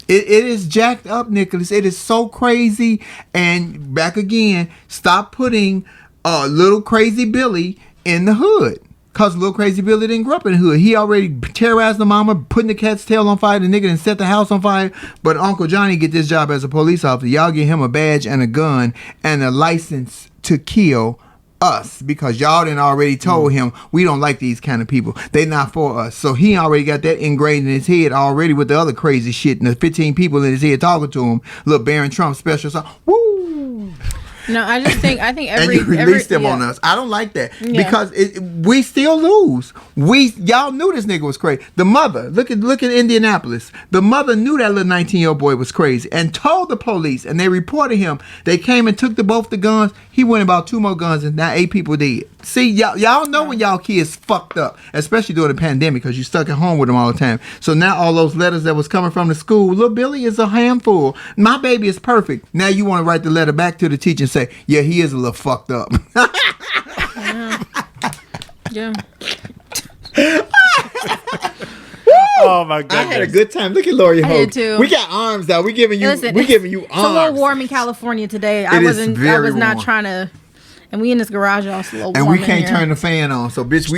It is jacked up, Nicholas. It is so crazy. And back again, stop putting little crazy Billy in the hood. Because little crazy Billy didn't grow up in the hood. He already terrorized the mama, putting the cat's tail on fire, the nigga, and set the house on fire. But Uncle Johnny get this job as a police officer. Y'all get him a badge and a gun and a license to kill us, because y'all done already told him we don't like these kind of people. They not for us. So he already got that ingrained in his head already with the other crazy shit and the 15 people in his head talking to him. Little Barron Trump special song. Woo! No, I think every and you released them on us. I don't like that, because we still lose. Y'all knew this nigga was crazy. The mother, look at Indianapolis. The mother knew that little 19-year-old boy was crazy and told the police, and they reported him. They came and took both the guns. He went about 2 more guns, and now 8 people dead. See, y'all know when y'all kids fucked up, especially during the pandemic, because you stuck at home with them all the time. So now all those letters that was coming from the school, little Billy is a handful. My baby is perfect. Now you want to write the letter back to the teacher and say, yeah, he is a little fucked up. Yeah. Oh my goodness! I had a good time. Look at Lori Hogue. I did too. We got arms out. We giving you. Listen, we giving you arms. It's a little warm in California today. I was not trying to. And we in this garage also a little and warm we can't in here. turn the fan on. So bitch,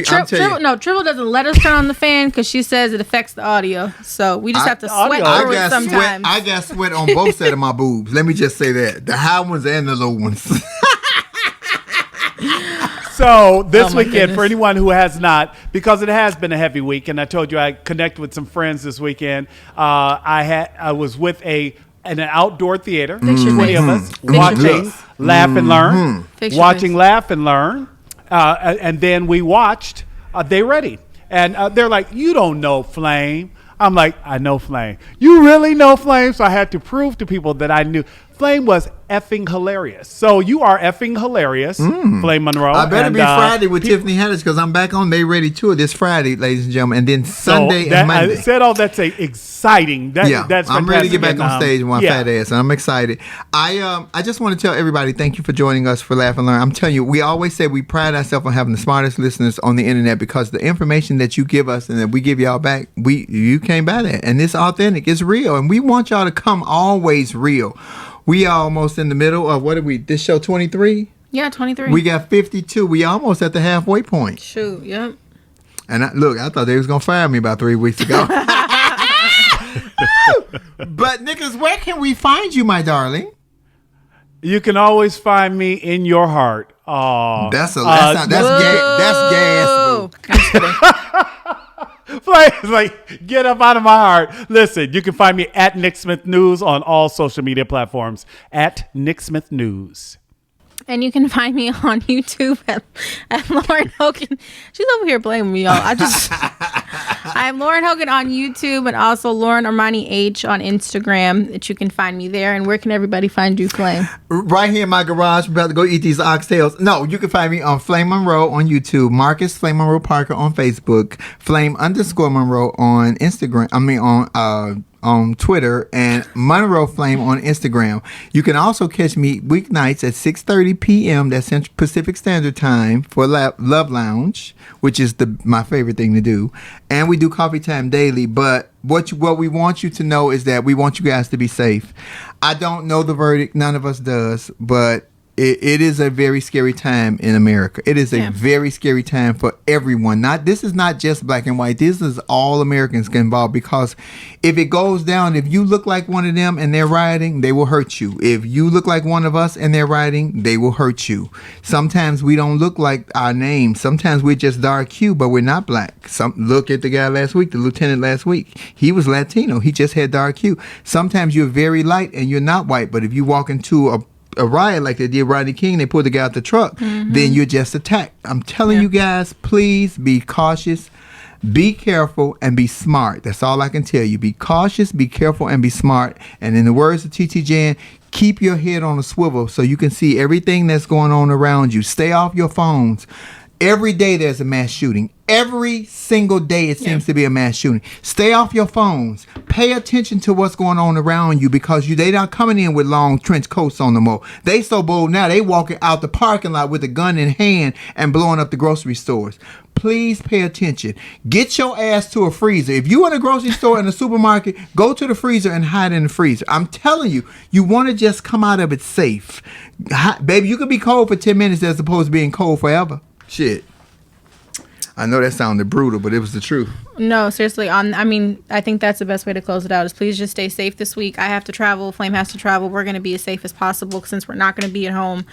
Triple doesn't let us turn on the fan because she says it affects the audio. So we just have to sweat through it sometimes. I got sweat on both sides of my boobs. Let me just say that. The high ones and the low ones. So this weekend, for anyone who has not, because it has been a heavy week, and I told you I connected with some friends this weekend. I was with in an outdoor theater, 20 of us, watching Laugh and Learn, Laugh and Learn, and then we watched They Ready, and they're like, "You don't know Flame." I'm like, "I know Flame." "You really know Flame?" So I had to prove to people that I knew. Flame was effing hilarious. So you are effing hilarious, Flame Monroe. I better be Friday with Tiffany Haddish, because I'm back on They Ready tour this Friday, ladies and gentlemen, and then Sunday and Monday. I said all that's exciting. That's I'm ready to get back on stage with my fat ass, and I'm excited. I just want to tell everybody, thank you for joining us for Laugh and Learn. I'm telling you, we always say we pride ourselves on having the smartest listeners on the internet, because the information that you give us and that we give y'all back, you can't buy that, and it's authentic, it's real, and we want y'all to come always real. We are almost in the middle of, this show 23? Yeah, 23. We got 52. We almost at the halfway point. Shoot, yep. And I thought they was going to fire me about 3 weeks ago. But, Nicholas, where can we find you, my darling? You can always find me in your heart. Oh, that's gas. Boo. Like, get up out of my heart. Listen, you can find me at Nick Smith News on all social media platforms. At Nick Smith News. And you can find me on YouTube at Lauren Hogan. She's over here blaming me, y'all. I'm Lauren Hogan on YouTube and also Lauren Armani H on Instagram. That you can find me there. And where can everybody find you, Flame? Right here in my garage. I'm about to go eat these oxtails. No, you can find me on Flame Monroe on YouTube, Marcus Flame Monroe Parker on Facebook, Flame_Monroe on Instagram. On Twitter, and Monroe Flame on Instagram. You can also catch me weeknights at 6:30 p.m. That's Central Pacific Standard Time for Love Lounge, which is my favorite thing to do. And we do Coffee Time daily. But what we want you to know is that we want you guys to be safe. I don't know the verdict. None of us does. But it is a very scary time in America. It is a very scary time for everyone. This is not just black and white. This is all Americans get involved, because if it goes down, if you look like one of them and they're rioting, they will hurt you. If you look like one of us and they're rioting, they will hurt you. Sometimes we don't look like our name. Sometimes we're just dark hue, but we're not black. Look at the guy last week, the lieutenant last week. He was Latino. He just had dark hue. Sometimes you're very light and you're not white, but if you walk into a riot like they did Rodney King, they pulled the guy out the truck, then you're just attacked. I'm telling you guys, please be cautious, be careful, and be smart. That's all I can tell you. Be cautious, be careful, and be smart. And in the words of T.T. Jan, keep your head on a swivel so you can see everything that's going on around you. Stay off your phones. Every day there's a mass shooting. Every single day it seems to be a mass shooting. Stay off your phones. Pay attention to what's going on around you, because they not coming in with long trench coats on no more. They so bold now, they walking out the parking lot with a gun in hand and blowing up the grocery stores. Please pay attention. Get your ass to a freezer. If you in a grocery store and a supermarket, go to the freezer and hide in the freezer. I'm telling you, you want to just come out of it safe. Baby, you could be cold for 10 minutes as opposed to being cold forever. Shit. I know that sounded brutal, but it was the truth. No, seriously. I think that's the best way to close it out is please just stay safe this week. I have to travel. Flame has to travel. We're going to be as safe as possible since we're not going to be at home.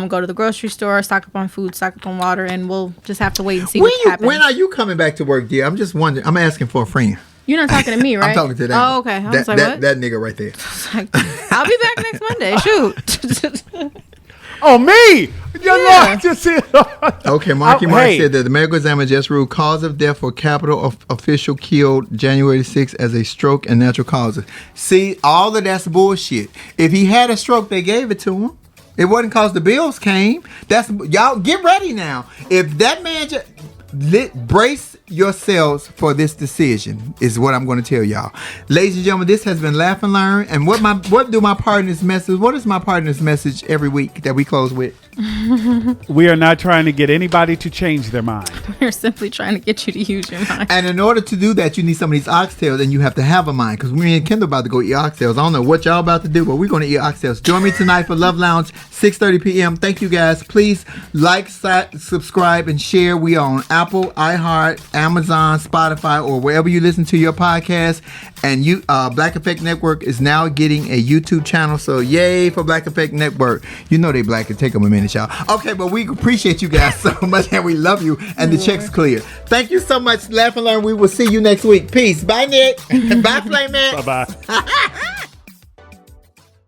Go to the grocery store, stock up on food, stock up on water, and we'll just have to wait and see what happens. When are you coming back to work, dear? I'm just wondering. I'm asking for a friend. You're not talking to me, right? I'm talking to that. Oh, okay. I was like, what? That nigga right there. I'll be back next Monday. Shoot. Oh, me! Okay, Marky Mark said that the medical examiner just ruled cause of death for Capitol official killed January 6th as a stroke and natural causes. See, all of that's bullshit. If he had a stroke, they gave it to him. It wasn't because the bills came. Y'all get ready now. If that man brace yourselves for this decision is what I'm going to tell y'all. Ladies and gentlemen, this has been Laugh and Learn. And what is my partner's message every week that we close with? We are not trying to get anybody to change their mind. We're simply trying to get you to use your mind. And in order to do that, you need some of these oxtails, and you have to have a mind, because me and Kendall about to go eat oxtails. I don't know what y'all about to do, but we're going to eat oxtails. Join me tonight for Love Lounge, 6:30 p.m. Thank you, guys. Please like, subscribe, and share. We are on Apple, iHeart, Amazon, Spotify, or wherever you listen to your podcast. And Black Effect Network is now getting a YouTube channel, so yay for Black Effect Network. You know they black. It take them a minute, y'all. Okay, but we appreciate you guys so much, and we love you, and the check's clear. Thank you so much. Laugh and Learn. We will see you next week. Peace. Bye, Nick. Bye, Flamettes. Bye-bye.